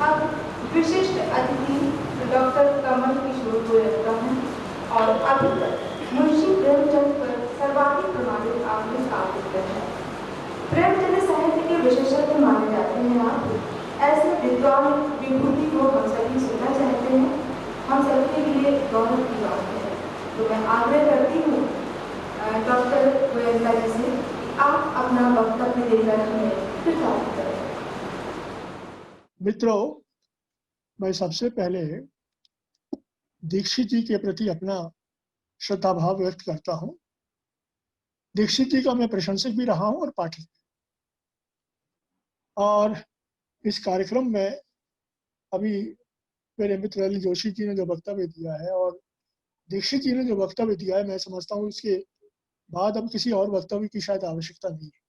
अब विशिष्ट अतिथि डॉक्टर कमल किशोर को रखता हूँ और अभी तक मुंशी प्रेमचंद पर सर्वाधिक प्रमाणित आपने काबिल किया है। प्रेमचंद साहित्य के विशेषज्ञ माने जाते हैं आप। ऐसे विद्वान विभूति को हम सभी सुनना चाहते हैं, हम सबके लिए गौरव की बात है। तो मैं आग्रह करती हूँ डॉक्टर गोयनका जी से आप अपना वक्तव्य देकर हमें प्रचारित करें। मित्रों, मैं सबसे पहले दीक्षित जी के प्रति अपना श्रद्धा भाव व्यक्त करता हूँ। दीक्षित जी का मैं प्रशंसक भी रहा हूँ और पाठक। और इस कार्यक्रम में अभी मेरे मित्र अली जोशी जी ने जो वक्तव्य दिया है और दीक्षित जी ने जो वक्तव्य दिया है, मैं समझता हूँ इसके बाद अब किसी और वक्तव्य की शायद आवश्यकता नहीं है।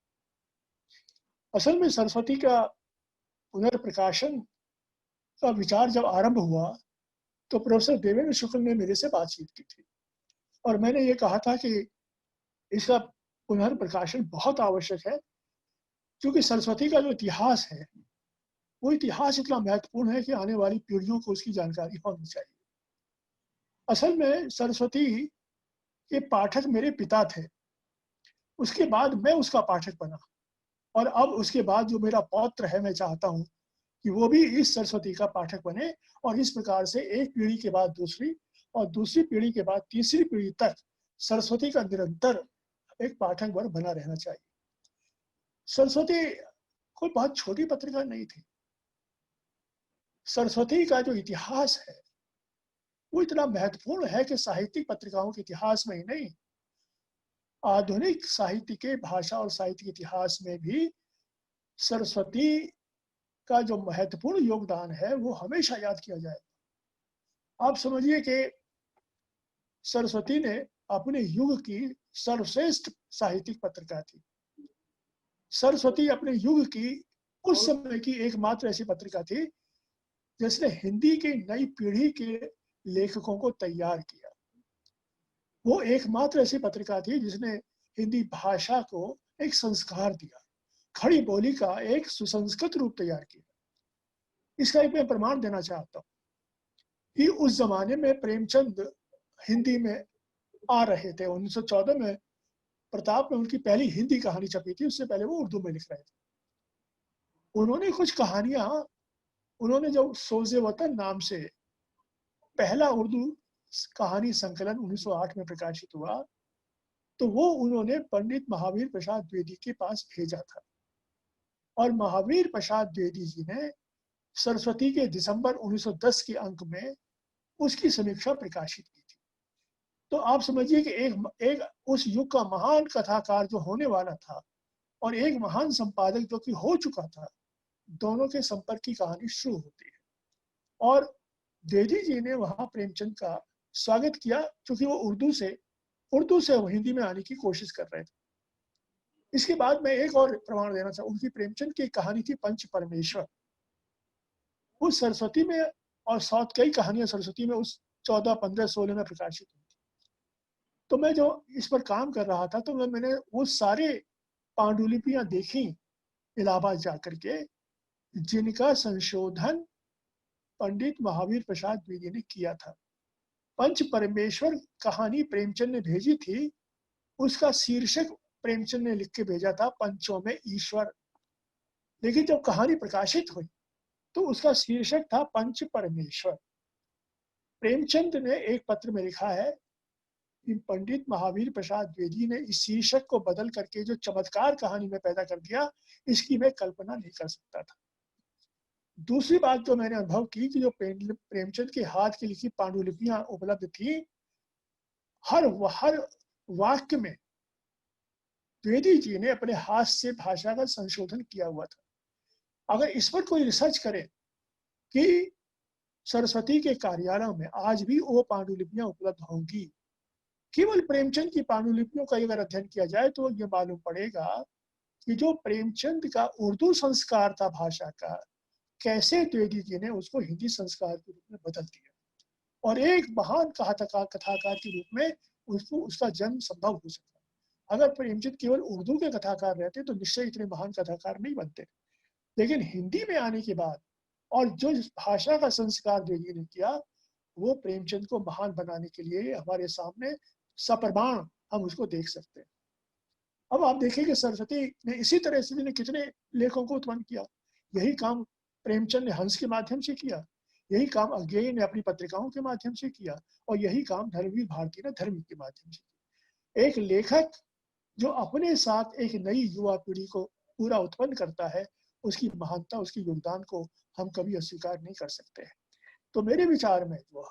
असल में सरस्वती का पुनर्प्रकाशन का विचार जब आरंभ हुआ तो प्रोफेसर देवेंद्र शुक्ल ने मेरे से बातचीत की थी और मैंने ये कहा था कि इसका पुनर्प्रकाशन बहुत आवश्यक है, क्योंकि सरस्वती का जो इतिहास है वो इतिहास इतना महत्वपूर्ण है कि आने वाली पीढ़ियों को उसकी जानकारी होनी चाहिए। असल में सरस्वती के पाठक मेरे पिता थे, उसके बाद मैं उसका पाठक बना और अब उसके बाद जो मेरा पौत्र है, मैं चाहता हूँ कि वो भी इस सरस्वती का पाठक बने और इस प्रकार से एक पीढ़ी के बाद दूसरी और दूसरी पीढ़ी के बाद तीसरी पीढ़ी तक सरस्वती का निरंतर एक पाठक वर्ग बना रहना चाहिए। सरस्वती कोई बहुत छोटी पत्रिका नहीं थी। सरस्वती का जो इतिहास है वो इतना महत्वपूर्ण है कि साहित्यिक पत्रिकाओं के इतिहास में ही नहीं, आधुनिक साहित्य के भाषा और साहित्य के इतिहास में भी सरस्वती का जो महत्वपूर्ण योगदान है वो हमेशा याद किया जाएगा। आप समझिए कि सरस्वती ने अपने युग की सर्वश्रेष्ठ साहित्यिक पत्रिका थी। सरस्वती अपने युग की उस समय की एकमात्र ऐसी पत्रिका थी जिसने हिंदी की नई पीढ़ी के लेखकों को तैयार किया। वो एकमात्र ऐसी पत्रिका थी जिसने हिंदी भाषा को एक संस्कार दिया, खड़ी बोली का एक सुसंस्कृत रूप तैयार किया। इसका एक मैं प्रमाण देना चाहता हूँ कि उस जमाने में प्रेमचंद हिंदी में आ रहे थे। 1914 में प्रताप में उनकी पहली हिंदी कहानी छपी थी, उससे पहले वो उर्दू में लिख रहे थे। उन्होंने कुछ कहानियां, उन्होंने जो सोज़े वतन नाम से पहला उर्दू कहानी संकलन 1908 में प्रकाशित हुआ, तो वो उन्होंने पंडित महावीर प्रसाद द्विवेदी के पास भेजा था और महावीर प्रसाद द्विवेदी जी ने सरस्वती के दिसंबर 1910 के अंक में उसकी समीक्षा प्रकाशित की थी। तो आप समझिए कि एक उस युग का महान कथाकार जो होने वाला था और एक महान संपादक जो कि हो चुका था, दोनों के संपर्क की कहानी शुरू होती है। और द्विवेदी जी ने वहां प्रेमचंद का स्वागत किया, क्योंकि वो उर्दू से वो हिंदी में आने की कोशिश कर रहे थे। इसके बाद मैं एक और प्रमाण देना चाहूँ, उनकी प्रेमचंद की कहानी थी पंच परमेश्वर। वो सरस्वती में और साथ कई कहानियां सरस्वती में उस 14, 15, 16 में प्रकाशित हुई थी। तो मैं जो इस पर काम कर रहा था, तो मैंने वो सारे पांडुलिपियां देखी इलाहाबाद जाकर के, जिनका संशोधन पंडित महावीर प्रसाद द्विवेदी ने किया था। पंच परमेश्वर कहानी प्रेमचंद ने भेजी थी, उसका शीर्षक प्रेमचंद ने लिख के भेजा था पंचों में ईश्वर। लेकिन जब कहानी प्रकाशित हुई तो उसका शीर्षक था पंच परमेश्वर। प्रेमचंद ने एक पत्र में लिखा है कि पंडित महावीर प्रसाद द्विवेदी ने इस शीर्षक को बदल करके जो चमत्कार कहानी में पैदा कर दिया, इसकी मैं कल्पना नहीं कर सकता था। दूसरी बात जो मैंने अनुभव की कि जो प्रेमचंद के हाथ की लिखी पांडुलिपियां उपलब्ध थी, हर वाक्य में द्विवेदी जी ने अपने हाथ से भाषा का संशोधन किया हुआ था। अगर इस पर कोई रिसर्च करे कि सरस्वती के कार्यालयों में आज भी वो पांडुलिपियां उपलब्ध होंगी, केवल प्रेमचंद की पांडुलिपियों का अगर अध्ययन किया जाए तो ये मालूम पड़ेगा कि जो प्रेमचंद का उर्दू संस्कार था भाषा का, कैसे द्विवेदी जी ने उसको हिंदी संस्कार के रूप में बदल दिया और एक महान कथाकार के रूप में उसका जन्म संभव हो सका। अगर प्रेमचंद केवल उर्दू के कथाकार रहते तो निश्चय इतने महान कथाकार नहीं बनते। लेकिन हिंदी में आने के बाद और जो भाषा का संस्कार द्विवेदी ने किया वो प्रेमचंद को महान बनाने के लिए हमारे सामने सप्रमाण हम उसको देख सकते हैं। अब आप देखिए कि सरस्वती ने इसी तरह से ने कितने लेखों को उत्पन्न किया। यही काम प्रेमचंद ने हंस के माध्यम से किया, यही काम अज्ञेय ने अपनी पत्रिकाओं के माध्यम से किया, और यही काम धर्मवीर भारती ने धर्म के माध्यम से किया। एक लेखक जो अपने साथ एक नई युवा पीढ़ी को पूरा उत्पन्न करता है, उसकी महानता, उसकी योगदान को हम कभी अस्वीकार नहीं कर सकते हैं। तो मेरे विचार में जो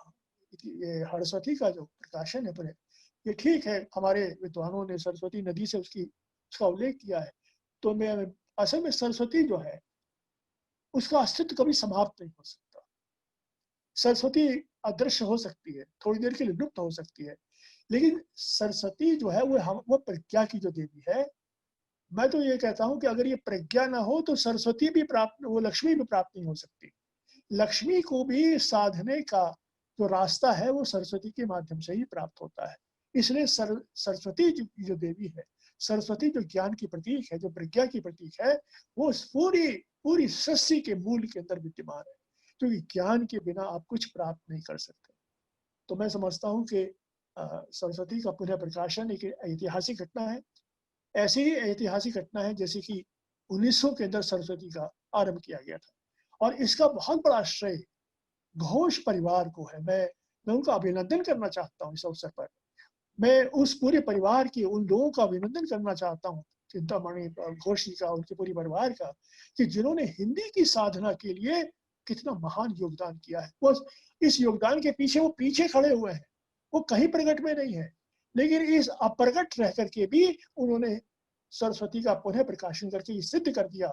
ये हरस्वती का जो प्रकाशन है ये ठीक है, हमारे विद्वानों ने सरस्वती नदी से उसका उल्लेख किया है। तो मैं असल में सरस्वती जो है उसका अस्तित्व कभी समाप्त नहीं हो सकता। सरस्वती अदृश्य हो सकती है, थोड़ी देर के लिए लुप्त हो सकती है, लेकिन सरस्वती जो है वो प्रज्ञा की जो देवी है। मैं तो ये कहता हूं कि अगर ये प्रज्ञा ना हो तो सरस्वती भी प्राप्त, वो लक्ष्मी भी प्राप्त नहीं हो सकती। लक्ष्मी को भी साधने का जो रास्ता है वो सरस्वती के माध्यम से ही प्राप्त होता है। इसलिए सरस्वती जो देवी है, सरस्वती जो ज्ञान की प्रतीक है, जो प्रज्ञा की प्रतीक है, वो पूरी सृष्टि के मूल के अंदर विद्यमान है, क्योंकि ज्ञान के बिना आप कुछ प्राप्त नहीं कर सकते। तो मैं समझता हूँ कि सरस्वती का पुनः प्रकाशन एक ऐतिहासिक घटना है। ऐसी ही ऐतिहासिक घटना है जैसे कि 1900 के अंदर सरस्वती का आरंभ किया गया था, और इसका बहुत बड़ा श्रेय घोष परिवार को है। मैं उनका अभिनंदन करना चाहता हूँ इस अवसर पर। मैं उस पूरे परिवार के उन लोगों का अभिनंदन करना चाहता हूँ, चिंतामणि घोष जी का, उनके पूरे परिवार का, कि जिन्होंने हिंदी की साधना के लिए कितना महान योगदान किया है। वो इस योगदान के पीछे वो पीछे खड़े हुए हैं, वो कहीं प्रकट में नहीं है, लेकिन इस अप्रकट रह करके भी उन्होंने सरस्वती का पुनः प्रकाशन करके सिद्ध कर दिया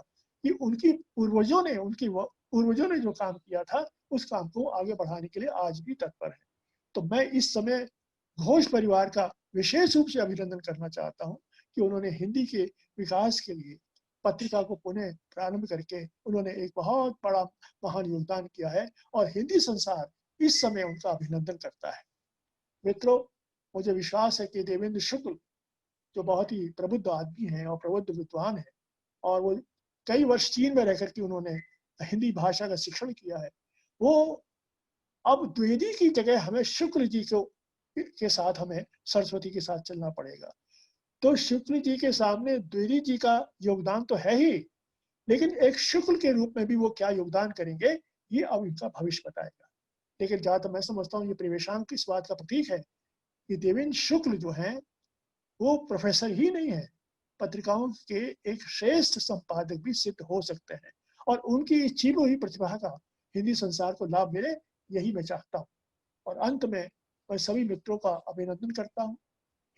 कि उनकी पूर्वजों ने जो काम किया था उस काम को आगे बढ़ाने के लिए आज भी तत्पर है। तो मैं इस समय घोष परिवार का विशेष रूप से अभिनंदन करना चाहता हूं कि उन्होंने हिंदी के विकास के लिए पत्रिका को पुनः प्रारंभ करके उन्होंने एक बहुत बड़ा महान योगदान किया है, और हिंदी संसार इस समय उनका अभिनंदन करता है। मित्रों, मुझे विश्वास है कि देवेंद्र शुक्ल जो बहुत ही प्रबुद्ध आदमी हैं और प्रबुद्ध विद्वान हैं, और वो कई वर्ष चीन में रहकर के उन्होंने हिंदी भाषा का शिक्षण किया है, वो अब द्विवेदी की जगह हमें शुक्ल जी के साथ, हमें सरस्वती के साथ चलना पड़ेगा। तो शुक्ल जी के सामने द्विवेदी जी का योगदान तो है ही, लेकिन एक शुक्ल के रूप में भी वो क्या योगदान करेंगे ये अब इनका भविष्य बताएगा। लेकिन जहाँ तक मैं समझता हूँ ये प्रवेशांक इस बात का प्रतीक है कि देवेंद्र शुक्ल जो है वो प्रोफेसर ही नहीं है, पत्रिकाओं के एक श्रेष्ठ संपादक भी सिद्ध हो सकते हैं, और उनकी छिपी हुई प्रतिभा का हिंदी संसार को लाभ मिले, यही मैं चाहता हूँ। और अंत में मैं सभी मित्रों का अभिनंदन करता हूँ।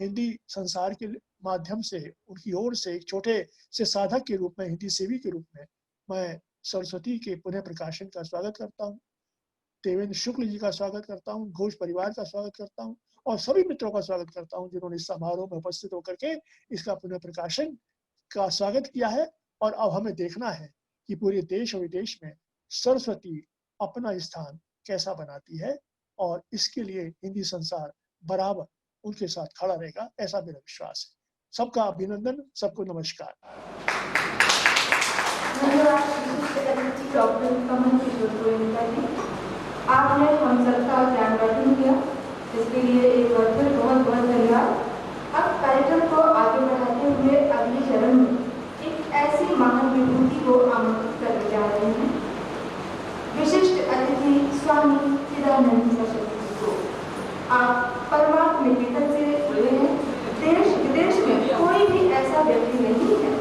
हिंदी संसार के माध्यम से उनकी ओर से एक छोटे से साधक के रूप में, हिंदी सेवी के रूप में मैं सरस्वती के पुनः प्रकाशन का स्वागत करता हूँ, देवेंद्र शुक्ल जी का स्वागत करता हूँ, घोष परिवार का स्वागत करता हूँ, और सभी मित्रों का स्वागत करता हूँ जिन्होंने इस समारोह में उपस्थित होकर के इसका पुनः प्रकाशन का स्वागत किया है। और अब हमें देखना है कि पूरे देश और विदेश में सरस्वती अपना स्थान कैसा बनाती है, और इसके लिए हिंदी संसार बराबर उनके साथ खड़ा रहेगा, ऐसा मेरा विश्वास है। सबका अभिनंदन, सबको नमस्कार। आपने हम सबका ज्ञानवर्धन किया, इसके लिए एक बार फिर बहुत बहुत धन्यवाद। अब कार्यक्रम को आगे बढ़ाते हुए अगले चरण में एक ऐसी महान विभूति को आमंत्रित करने जा रहे हैं, विशिष्ट अतिथि स्वामी चिदानंद सरस्वती को। आप परमात्म निकेतन से जुड़े हैं। देश विदेश में कोई भी ऐसा व्यक्ति नहीं है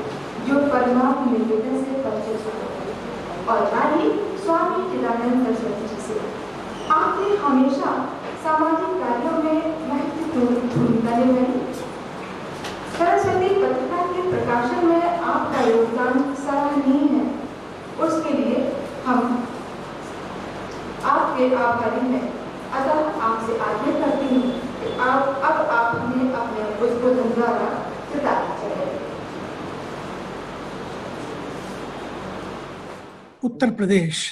जो परमात्म निकेतन से परिचित हो, और ना ही स्वामी चिदानंद सरस्वती जी से। आपने हमेशा सामाजिक कार्यों में महत्वपूर्ण भूमिका निभाई। सरस्वती पत्रिका के प्रकाशन में आपका योगदान सराहनीय है, उसके लिए हम आपके आभारी हैं। अतः आपसे आग्रह करती हूँ कि आप हमें अपने उद्बोधन द्वारा प्रदान करें। उत्तर प्रदेश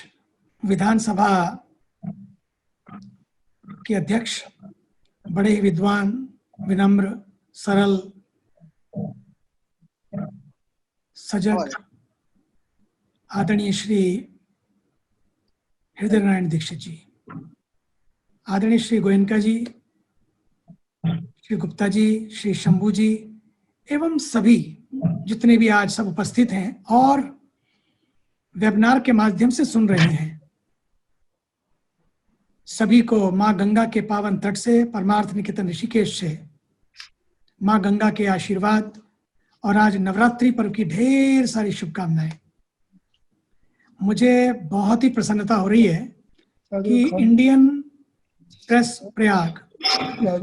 विधानसभा के अध्यक्ष, बड़े ही विद्वान, विनम्र, सरल, सजग आदरणीय श्री हृदय नारायण दीक्षित जी, आदरणीय श्री गोयनका जी, श्री गुप्ता जी, श्री शंभू जी एवं सभी जितने भी आज सब उपस्थित हैं और वेबिनार के माध्यम से सुन रहे हैं, सभी को मां गंगा के पावन तट से, परमार्थ निकेतन ऋषिकेश से मां गंगा के आशीर्वाद और आज नवरात्रि पर्व की ढेर सारी शुभकामनाएं। मुझे बहुत ही प्रसन्नता हो रही है कि इंडियन प्रेस प्रयाग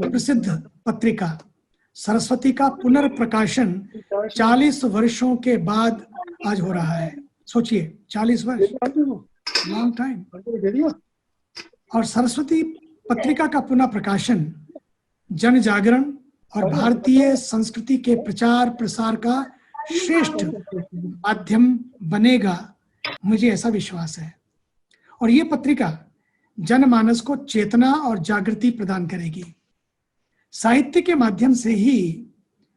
प्रसिद्ध पत्रिका सरस्वती का पुनर्प्रकाशन 40 वर्षों के बाद आज हो रहा है। सोचिए, 40 वर्ष, लॉन्ग टाइम। और सरस्वती पत्रिका का पुनः प्रकाशन जन जागरण और भारतीय संस्कृति के प्रचार प्रसार का श्रेष्ठ माध्यम बनेगा, मुझे ऐसा विश्वास है। और ये पत्रिका जनमानस को चेतना और जागृति प्रदान करेगी। साहित्य के माध्यम से ही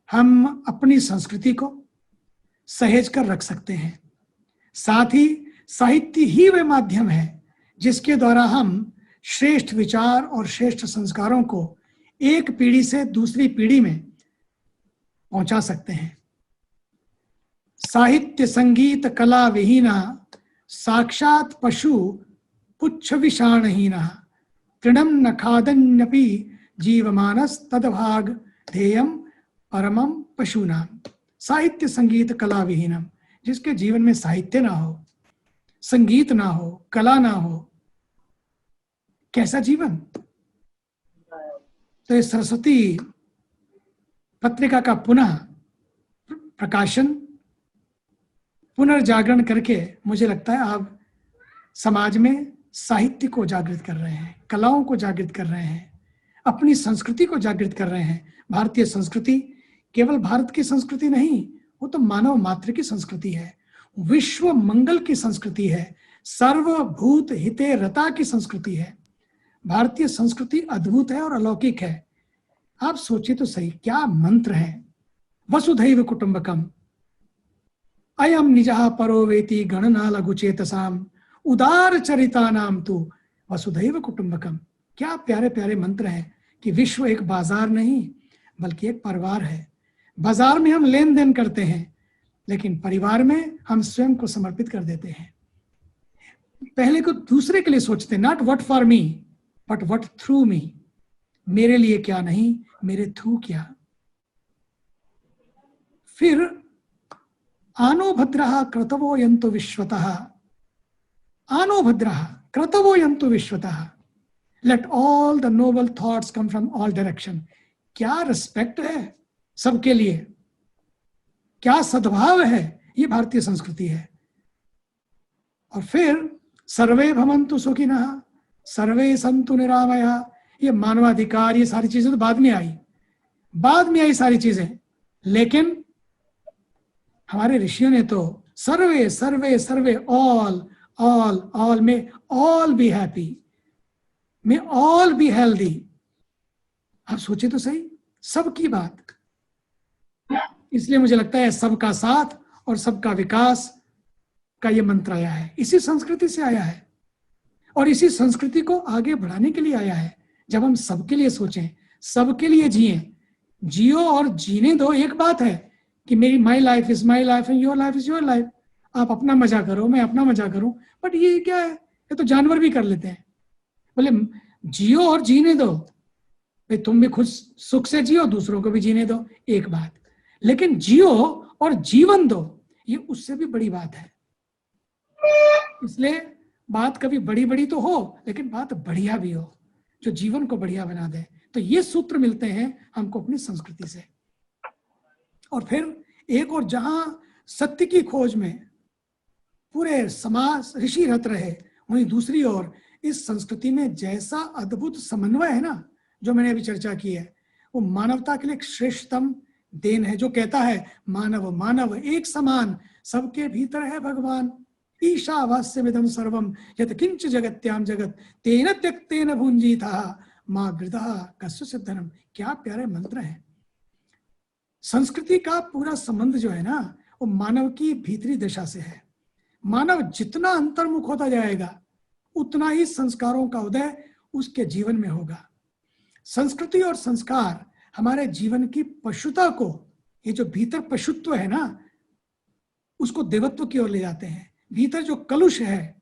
हम अपनी संस्कृति को सहेज कर रख सकते हैं। साथ ही साहित्य ही वह माध्यम है जिसके द्वारा हम श्रेष्ठ विचार और श्रेष्ठ संस्कारों को एक पीढ़ी से दूसरी पीढ़ी में पहुंचा सकते हैं। साहित्य संगीत कला विहीना साक्षात पशु पुच्छ विषाणहीना तृणम न खादन्यपि जीवमानस तदभाग ध्येयम परमम पशुनाम। साहित्य संगीत कला विहीनम, जिसके जीवन में साहित्य ना हो, संगीत ना हो, कला ना हो, कैसा जीवन। तो इस सरस्वती पत्रिका का पुनः प्रकाशन, पुनर्जागरण करके मुझे लगता है आप समाज में साहित्य को जागृत कर रहे हैं, कलाओं को जागृत कर रहे हैं, अपनी संस्कृति को जागृत कर रहे हैं। भारतीय संस्कृति केवल भारत की संस्कृति नहीं, वो तो मानव मात्र की संस्कृति है, विश्व मंगल की संस्कृति है, सर्वभूत हिते रता की संस्कृति है। भारतीय संस्कृति अद्भुत है और अलौकिक है। आप सोचिए तो सही, क्या मंत्र है। वसुधैव कुटुंबकम अयम निजः परो वेति गणना लघुचेतसाम उदार चरिता नाम तु वसुधैव कुटुंबकम। क्या प्यारे प्यारे मंत्र हैं कि विश्व एक बाजार नहीं बल्कि एक परिवार है। बाजार में हम लेन देन करते हैं, लेकिन परिवार में हम स्वयं को समर्पित कर देते हैं। पहले को दूसरे के लिए सोचते, not what for me but what through me. मेरे लिए क्या नहीं, मेरे थ्रू क्या। फिर आनो भद्रः क्रतवो यन्तु विश्वतः, आनो भद्रः क्रतवो यन्तु विश्वतः, let all the noble thoughts come from all direction. क्या रिस्पेक्ट है सबके लिए, क्या सद्भाव है, ये भारतीय संस्कृति है। और फिर सर्वे भवन्तु सुखिनः सर्वे सन्तु निरामयाः, ये मानवाधिकार, ये सारी चीजें तो बाद में आई सारी चीजें। लेकिन हमारे ऋषियों ने तो सर्वे सर्वे सर्वे, ऑल ऑल ऑल, में ऑल बी हैप्पी, में ऑल बी हेल्दी। आप सोचे तो सही, सबकी बात। इसलिए मुझे लगता है सबका साथ और सबका विकास का ये मंत्र आया है, इसी संस्कृति से आया है और इसी संस्कृति को आगे बढ़ाने के लिए आया है। जब हम सबके लिए सोचें, सबके लिए जियो और जीने दो। एक बात है कि मेरी my life is my life and your life is your life. आप अपना मजा करो, मैं अपना मजा करूं, बट ये क्या है, ये तो जानवर भी कर लेते हैं। बोले जियो और जीने दो, भाई तुम भी खुद सुख से जियो, दूसरों को भी जीने दो, एक बात। लेकिन जियो और जीवन दो, ये उससे भी बड़ी बात है। इसलिए बात कभी बड़ी बड़ी तो हो, लेकिन बात बढ़िया भी हो, जो जीवन को बढ़िया बना दे। तो ये सूत्र मिलते हैं हमको अपनी संस्कृति से। और फिर एक और, जहां सत्य की खोज में पूरे समाज ऋषि रत रहे, वहीं दूसरी ओर इस संस्कृति में जैसा अद्भुत समन्वय है ना, जो मैंने अभी चर्चा की है, वो मानवता के लिए एक श्रेष्ठतम देन है। जो कहता है मानव मानव एक समान, सबके भीतर है भगवान। ईशावास्यमिदं सर्वम यत् किंच जगत्याम जगत तेन त्यक्तेन भुंजीतः मां गृधः कस्य सिद्धनम। क्या प्यारे मंत्र हैं। संस्कृति का पूरा संबंध जो है ना, वो मानव की भीतरी दशा से है। मानव जितना अंतर्मुख होता जाएगा, उतना ही संस्कारों का उदय उसके जीवन में होगा। संस्कृति और संस्कार हमारे जीवन की पशुता को, ये जो भीतर पशुत्व है ना, उसको देवत्व की ओर ले जाते हैं। भीतर जो कलुष है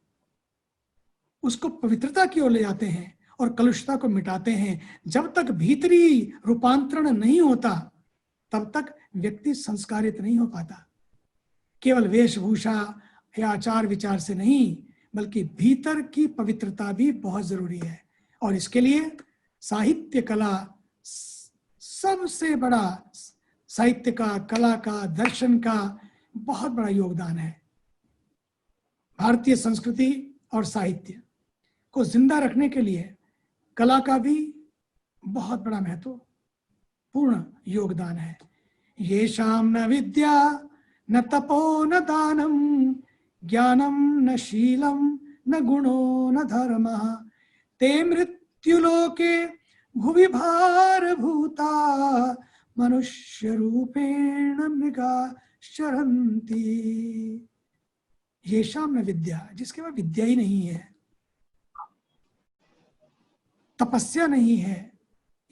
उसको पवित्रता की ओर ले जाते हैं और कलुषता को मिटाते हैं। जब तक भीतरी रूपांतरण नहीं होता तब तक व्यक्ति संस्कारित नहीं हो पाता। केवल वेशभूषा या आचार विचार से नहीं, बल्कि भीतर की पवित्रता भी बहुत जरूरी है। और इसके लिए साहित्य कला सबसे बड़ा, साहित्य का, कला का, दर्शन का बहुत बड़ा योगदान है। भारतीय संस्कृति और साहित्य को जिंदा रखने के लिए कला का भी बहुत बड़ा महत्वपूर्ण योगदान है। येषां न विद्या न तपो न दानम ज्ञानम न शीलम न गुणो न धर्मः ते मृत्युलोके भुवि भारभूता मनुष्य रूपेण मृगा शरन्ति। येषां न विद्या, जिसके पास विद्या ही नहीं है, तपस्या नहीं है,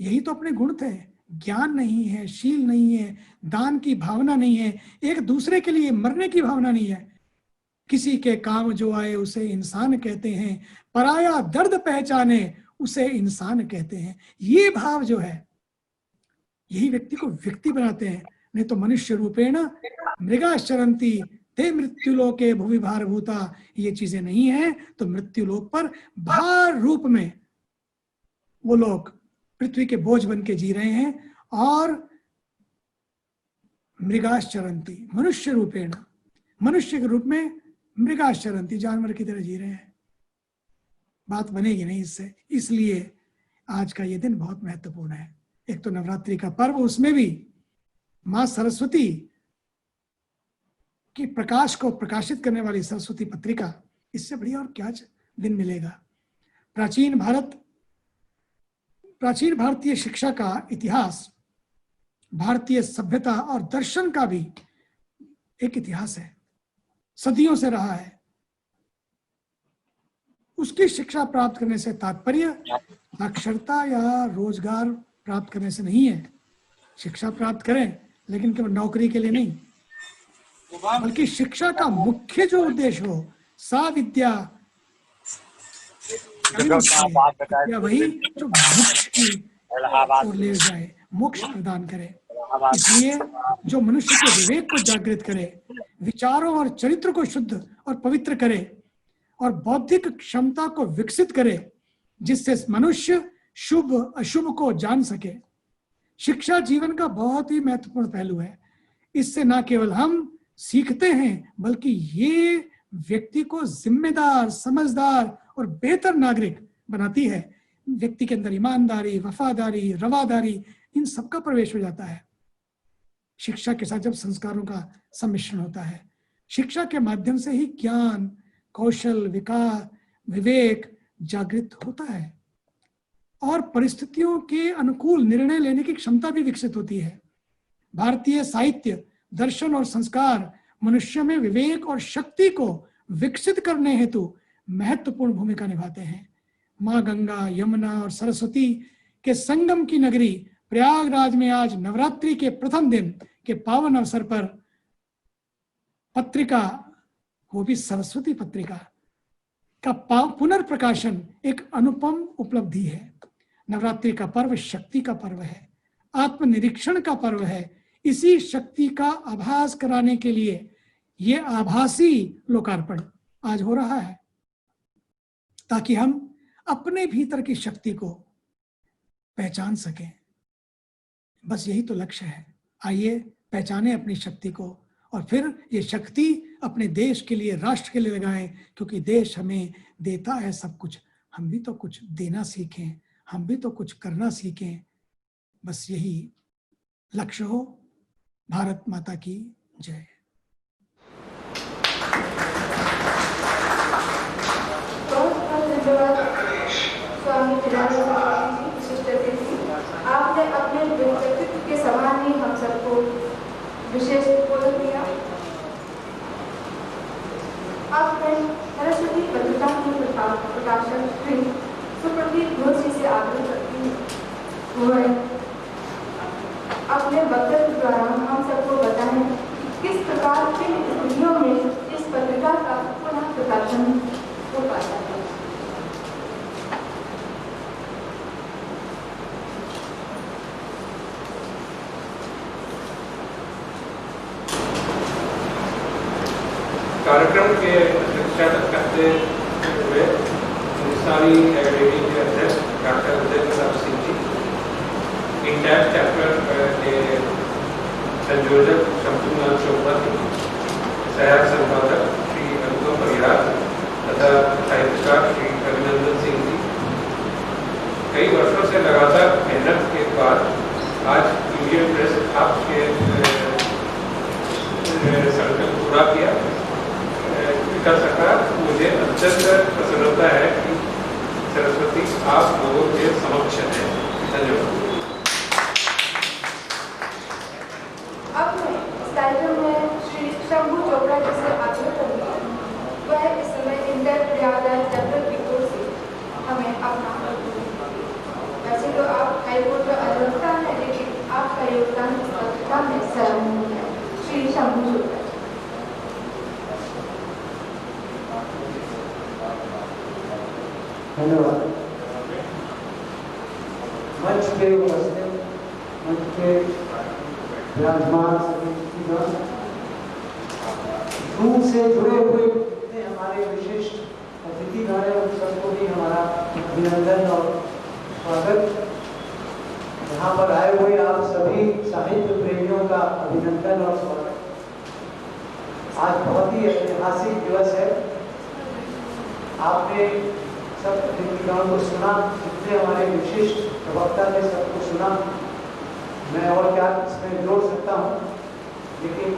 यही तो अपने गुण थे। ज्ञान नहीं है, शील नहीं है, दान की भावना नहीं है, एक दूसरे के लिए मरने की भावना नहीं है। किसी के काम जो आए उसे इंसान कहते हैं, पराया दर्द पहचाने उसे इंसान कहते हैं। ये भाव जो है यही व्यक्ति को व्यक्ति बनाते हैं। नहीं तो मनुष्य रूपेण मृगा शरन्ति ते मृत्युलोके भुवि भारभूता, ये चीजें नहीं है तो मृत्युलोक पर भार रूप में वो लोग पृथ्वी के बोझ बन के जी रहे हैं। और मृगाश्चरंती, मनुष्य रूपेण, मनुष्य के रूप में मृगाश्चरंती, जानवर की तरह जी रहे हैं। बात बनेगी नहीं इससे। इसलिए आज का ये दिन बहुत महत्वपूर्ण है। एक तो नवरात्रि का पर्व, उसमें भी मां सरस्वती की प्रकाश को प्रकाशित करने वाली सरस्वती पत्रिका, इससे बढ़िया और क्या दिन मिलेगा। प्राचीन भारतीय शिक्षा का इतिहास, भारतीय सभ्यता और दर्शन का भी एक इतिहास है, सदियों से रहा है। उसकी शिक्षा प्राप्त करने से तात्पर्य साक्षरता या रोजगार प्राप्त करने से नहीं है। शिक्षा प्राप्त करें लेकिन केवल नौकरी के लिए नहीं, बल्कि शिक्षा का मुख्य जो उद्देश्य हो, सा विद्या या वही जो मोक्ष की ओर ले जाए, मोक्ष प्रदान करे। इसलिए जो मनुष्य के विवेक को जागृत करे, विचारों और चरित्र को शुद्ध और पवित्र करे और बौद्धिक क्षमता को विकसित करे, जिससे मनुष्य शुभ अशुभ को जान सके। शिक्षा जीवन का बहुत ही महत्वपूर्ण पहलू है। इससे न केवल हम सीखते हैं, बल्कि ये व्यक्ति को जिम्मेदार, समझदार और बेहतर नागरिक बनाती है। व्यक्ति के अंदर ईमानदारी, वफादारी, रवादारी, इन सब का प्रवेश हो जाता है शिक्षा के साथ जब संस्कारों का सम्मिश्रण होता है। शिक्षा के माध्यम से ही ज्ञान, कौशल, विकास, विवेक जागृत होता है और परिस्थितियों के अनुकूल निर्णय लेने की क्षमता भी विकसित होती है। भारतीय साहित्य, दर्शन और संस्कार मनुष्य में विवेक और शक्ति को विकसित करने हेतु महत्वपूर्ण भूमिका निभाते हैं। मां गंगा, यमुना और सरस्वती के संगम की नगरी प्रयागराज में आज नवरात्रि के प्रथम दिन के पावन अवसर पर पत्रिका, वो भी सरस्वती पत्रिका का पुनर्प्रकाशन एक अनुपम उपलब्धि है। नवरात्रि का पर्व शक्ति का पर्व है, आत्मनिरीक्षण का पर्व है। इसी शक्ति का आभास कराने के लिए ये आभासी लोकार्पण आज हो रहा है, ताकि हम अपने भीतर की शक्ति को पहचान सकें। बस यही तो लक्ष्य है। आइए पहचानें अपनी शक्ति को और फिर ये शक्ति अपने देश के लिए, राष्ट्र के लिए लगाएं, क्योंकि देश हमें देता है सब कुछ। हम भी तो कुछ देना सीखें, हम भी तो कुछ करना सीखें। बस यही लक्ष्य हो। भारत माता की जय। स्वामी चिदानंद सिस्टर जी, आपने अपने व्यक्तित्व के समान ही हम सबको विशेष बोध दिया। अब मैं सरस्वती पत्रिका की प्रकाशन संपादक श्री सुप्रदीप घोष जी से आग्रह करती हूँ वह अपने वक्तव्य द्वारा हम सबको बताएं कि किस प्रकार किन स्थितियों में इस पत्रिका का पुनः प्रकाशन हो पाता है। कार्यक्रम के अध्यक्षता करते हुए हिंदुस्तानी एकेडमी के अध्यक्ष doctor Uday Pratap Singh ji, intact chapter के संयोजक शंभुलाल चोपड़ा जी, सहायक संपादक श्री अनुपम परिहार तथा साहित्यकार श्री अभिनंदन सिंह जी, कई वर्षों से लगातार मेहनत के बाद आज इंडियन प्रेस आपके संकल्प पूरा किया कर सका। मुझे अत्यंत प्रसन्नता है कि सरस्वती आप लोगों के समक्ष है। धन्यवाद। अब मैं इस कार्यक्रम में श्री शंभू चोपड़ा जी से आग्रह करूंगी वह इस समय इंटर प्रयागराज जनरल की ओर से हमें अपना वैसे तो आप हाईकोर्ट का अधिवक्ता है, लेकिन आपका योगदान इस पत्रिका में सराहनीय है। श्री शंभू चोपड़ा। धन्यवाद। मंच पे उपस्थित, मंच पे विराजमान सभी दूर से जुड़े हुए जितने हमारे विशिष्ट अतिथिगण हैं उन सबको भी हमारा अभिनंदन और स्वागत। यहाँ पर आए हुए आप सभी साहित्य प्रेमियों का अभिनंदन और स्वागत। आज बहुत ही ऐतिहासिक दिवस है। आपने सब अतिथिगणों को सुना, जितने हमारे विशिष्ट प्रवक्ता ने सबको सुना। मैं और क्या इसमें जोड़ सकता हूँ, लेकिन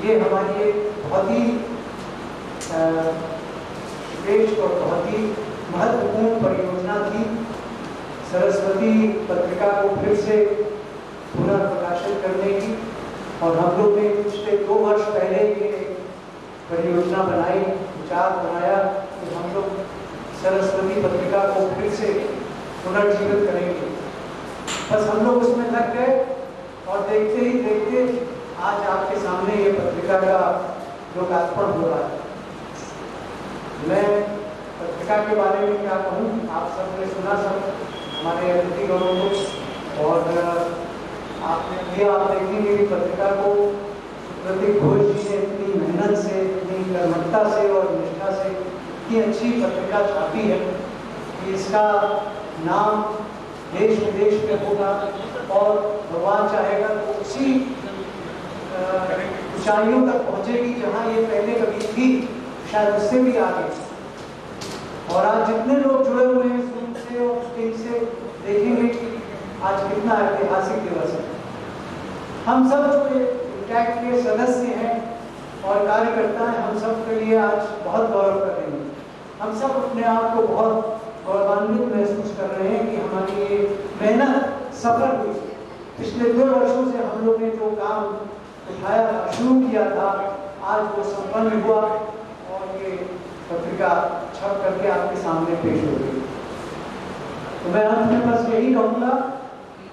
ये हमारी एक बहुत ही श्रेष्ठ और बहुत ही महत्वपूर्ण परियोजना थी। सरस्वती पत्रिका को फिर से पुनर्प्रकाशित करने की, और हम लोग ने पिछले 2 वर्ष पहले ये परियोजना बनाई, विचार बनाया कि हम लोग सरस्वती पत्रिका को फिर से पुनर्जीवित करेंगे। बस हम लोग उसमें लग गए और देखते ही देखते आज आपके सामने ये पत्रिका का लोकार्पण हो रहा है। मैं पत्रिका के बारे में क्या कहूँ, आप सबने सुना सब हमारे अतिथिगणों को, और आपने ये आप देखेंगे कि पत्रिका को सुप्रदीप घोष जी ने इतनी मेहनत से, इतनी कर्मठता से और निष्ठा से इतनी अच्छी पत्रिका छापी है कि इसका नाम देश विदेश में होगा, और भगवान चाहेगा तो उसी ऊंचाइयों तक पहुंचेगी जहां ये पहले कभी थी, शायद उससे भी आगे। और आज जितने लोग जुड़े हुए हैं जूम से और स्क्रीन से, देखेंगे कि आज कितना ऐतिहासिक दिवस है। हम सब जो इंटैक्ट के सदस्य हैं और कार्यकर्ता हैं, हम सब के लिए आज बहुत गौरव कर रहे हैं। हम सब अपने आप को बहुत गौरवान्वित महसूस कर रहे हैं कि हमारी ये मेहनत सफल हुई। पिछले 2 वर्षों से हम लोग ने जो काम उठाया, शुरू किया था, आज वो संपन्न हुआ और ये पत्रिका छप करके आपके सामने पेश हो गई। तो मैं अंत में बस यही कहूँगा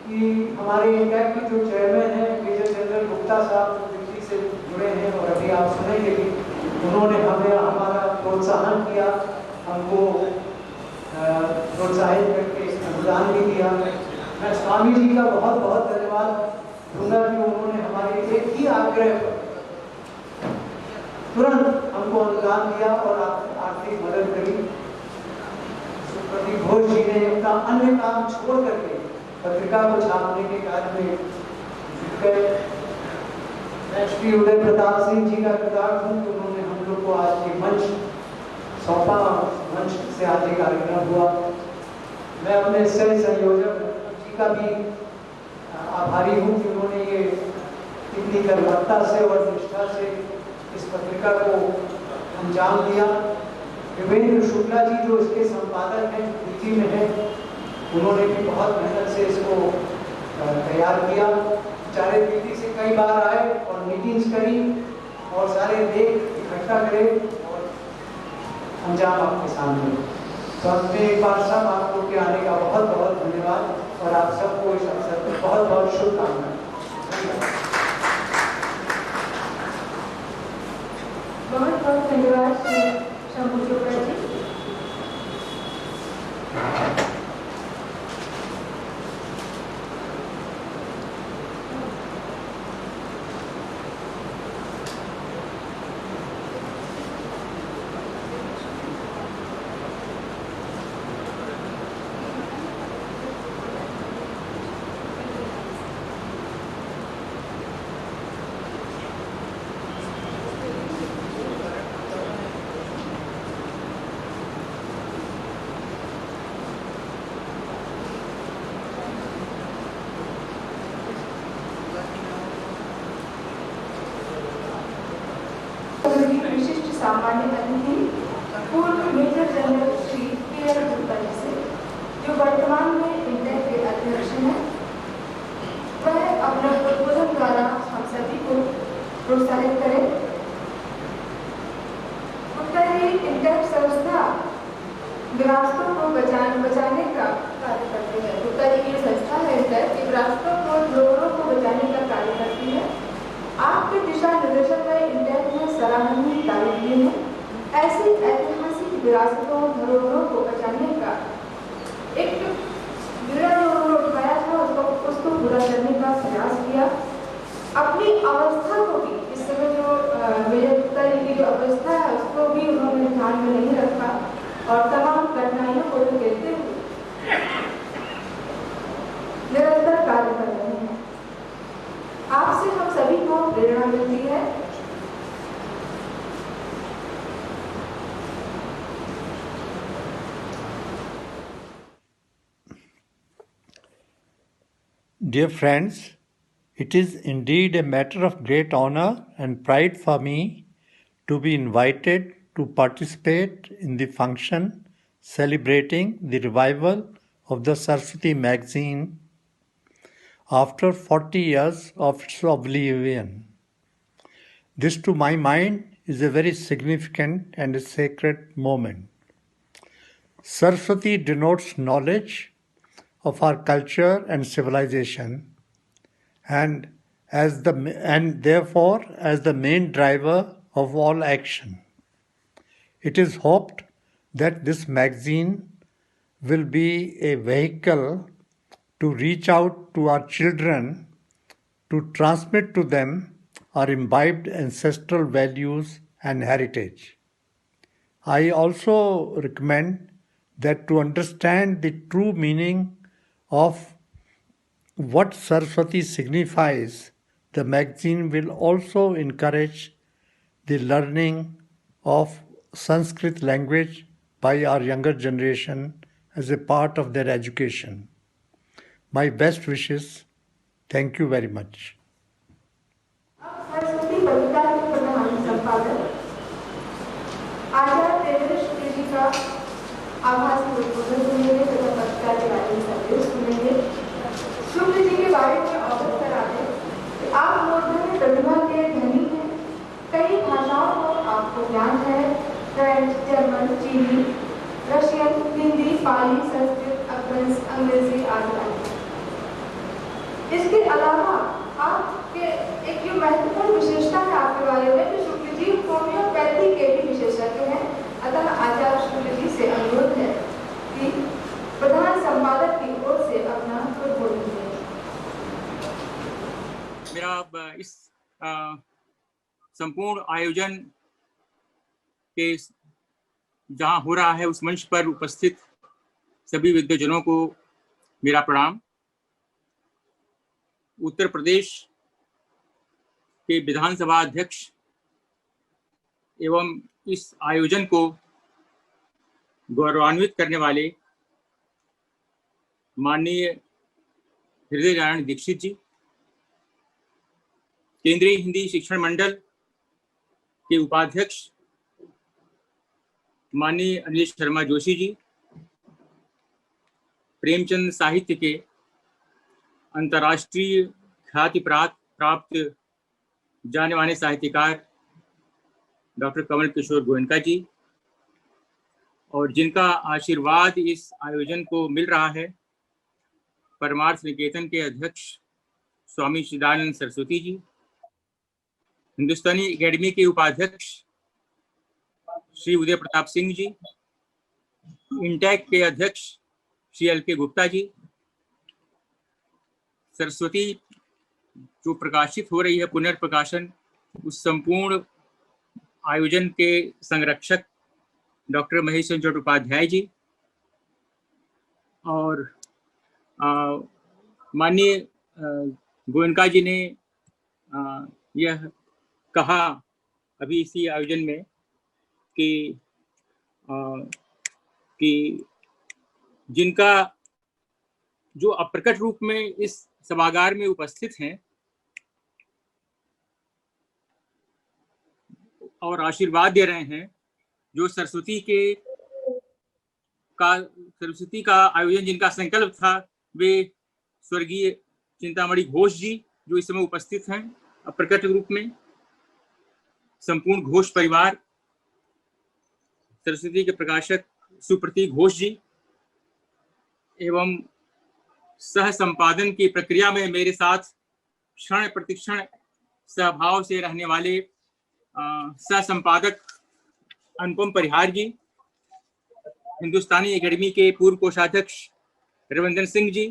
कि हमारे इंटैक्ट के जो चेयरमैन हैं मेजर जनरल गुप्ता साहब, जो दिल्ली से जुड़े हैं, और अभी आप सुनेंगे कि उन्होंने हमें हमारा प्रोत्साहन किया, हमको प्रोत्साहित करके अनुदान भी दिया। मैं स्वामी जी का बहुत बहुत धन्यवाद दूंगा कि उन्होंने हमारे एक ही आग्रह पर तुरंत हमको अनुदान दिया और आर्थिक मदद करी। सुप्रदीप घोष जी ने अपना अन्य काम छोड़ करके पत्रिका को छापने के कार्य में जुट गए। मैं श्री उदय प्रताप सिंह जी का कृतज्ञ हूँ कि उन्होंने हम लोग को आज ये मंच सौंपा, मंच से आज ये कार्यक्रम हुआ। मैं अपने सह संयोजक जी का भी आभारी हूँ कि उन्होंने ये इतनी कर्मठता से और निष्ठा से इस पत्रिका को अंजाम दिया। विवेंद्र शुक्ला जी जो इसके संपादक हैं, दिल्ली में हैं, उन्होंने भी बहुत मेहनत से इसको तैयार किया। बेचारे दिल्ली से कई बार आए और मीटिंग्स करी और सारे लेख इकट्ठा करे और अंजाम आपके सामने। तो अंत में एक बार सब आप लोग के आने का बहुत बहुत धन्यवाद और आप सबको इस अवसर पर बहुत बहुत शुभकामनाएं। बहुत बहुत धन्यवाद श्री शंभू चोपड़ा जी। विशिष्ट सामान्य अतिथि पूर्व major general Shri K L. Gupta ji से, जो वर्तमान में इंटेक के अध्यक्ष हैं, वह अपना उद्बोधन द्वारा हम सभी को प्रोत्साहित करें। उत्तरी इंटेक संस्था विरासतों को बचाने का कार्य करती है। उत्तरी की संस्था है इंटेक, विरासतों को, धरोहरों को बचाने का कार्य करती है। आपके दिशा निर्देशन में इंटेक ने सराहनीय कार्य किए हैं। ऐसी ऐतिहासिक विरासतों, धरोहरों को बचाने का एक बीड़ा जो उठाया था, उसको पूरा करने का प्रयास किया। अपनी अवस्था को भी, इस समय जो मेजर गुप्ता जी की जो अवस्था है उसको भी उन्होंने ध्यान में नहीं रखा और तमाम कठिनाइयों को देखते हुए निरंतर कार्य कर रहे हैं। आपसे हम सभी को प्रेरणा मिलती है। Dear friends, it is indeed a matter of great honor and pride for me to be invited to participate in the function celebrating the revival of the Saraswati magazine after 40 years of its oblivion. This, to my mind, is a very significant and a sacred moment. Saraswati denotes knowledge of our culture and civilization, and therefore as the main driver of all action. It is hoped that this magazine will be a vehicle to reach out to our children, to transmit to them our imbibed ancestral values and heritage. I also recommend that to understand the true meaning of what Saraswati signifies, the magazine will also encourage the learning of Sanskrit language by our younger generation as a part of their education. My best wishes. Thank you very much. Saraswati पत्रिका के प्रधान संपादक आचार्य देवेश शुक्ल जी का आभासी उद्बोधन सुनेंगे तथा पत्रिका के बारे में संदेश सुनेंगे। शुक्ल जी के बारे में अवगत करा दें कि आप मूर्धन्य प्रतिभा के धनी हैं। कई भाषाओं को आपको ज्ञान है, फ्रेंच, जर्मन, चीनी, रशियन, हिंदी, पाली, संस्कृत, अंग्रेजी आदि। इसके अलावा आपके एक जो महत्वपूर्ण विशेषता है आपके बारे में कि शुक्ल जी होम्योपैथी के भी विशेषज्ञ हैं। अतः आचार्य शुक्ल जी से अनुरोध है कि प्रधान संपादक की ओर से अपना उद्बोधन दें। मेरा इस संपूर्ण आयोजन के जहां हो रहा है उस मंच पर उपस्थित सभी विद्वजनों को मेरा प्रणाम। उत्तर प्रदेश के विधानसभा अध्यक्ष एवं इस आयोजन को गौरवान्वित करने वाले माननीय हृदय नारायण दीक्षित जी, केंद्रीय हिंदी शिक्षण मंडल के उपाध्यक्ष माननीय अनिल शर्मा जोशी जी, प्रेमचंद साहित्य के अंतर्राष्ट्रीय ख्याति प्राप्त जाने माने साहित्यकार डॉक्टर कमल किशोर गोयनका जी और जिनका आशीर्वाद इस आयोजन को मिल रहा है, परमार्थ निकेतन के अध्यक्ष स्वामी चिदानंद सरस्वती जी, हिंदुस्तानी एकेडमी के उपाध्यक्ष श्री उदय प्रताप सिंह जी, इंटैक के अध्यक्ष श्री LK गुप्ता जी, सरस्वती जो प्रकाशित हो रही है पुनर्प्रकाशन, उस संपूर्ण आयोजन के संरक्षक डॉक्टर महेश चंद्र चट्टोपाध्याय जी, और माननीय गोयनका जी ने यह कहा अभी इसी आयोजन में कि जिनका जो अप्रकट रूप में इस सभागार में उपस्थित हैं और आशीर्वाद दे रहे हैं, जो सरस्वती का आयोजन जिनका संकल्प था, वे स्वर्गीय चिंतामणि घोष जी जो इस समय उपस्थित हैं अप्रकट रूप में, संपूर्ण घोष परिवार, सरस्वती के प्रकाशक सुप्रतीक घोष जी, एवं सह संपादन की प्रक्रिया में मेरे साथ क्षण प्रतिक्षण सहभाव से रहने वाले सह संपादक अनुपम परिहार जी, हिंदुस्तानी एकेडमी के पूर्व कोषाध्यक्ष रविंदर सिंह जी,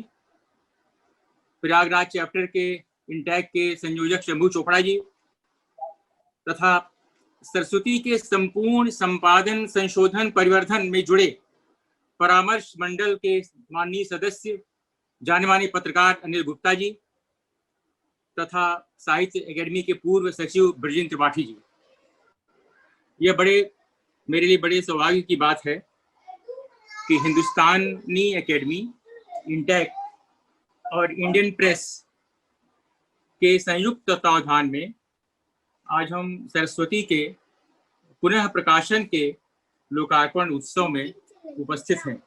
प्रयागराज चैप्टर के इंटैक के संयोजक शंभू चोपड़ा जी, तथा सरस्वती के संपूर्ण संपादन, संशोधन, परिवर्धन में जुड़े परामर्श मंडल के माननीय सदस्य जाने माने पत्रकार अनिल गुप्ता जी, तथा साहित्य एकेडमी के पूर्व सचिव ब्रजेंद्र त्रिपाठी जी। यह मेरे लिए बड़े सौभाग्य की बात है कि हिंदुस्तानी एकेडमी, इंटैक और इंडियन प्रेस के संयुक्त तत्वावधान में आज हम सरस्वती के पुनः प्रकाशन के लोकार्पण उत्सव में उपस्थित हैं।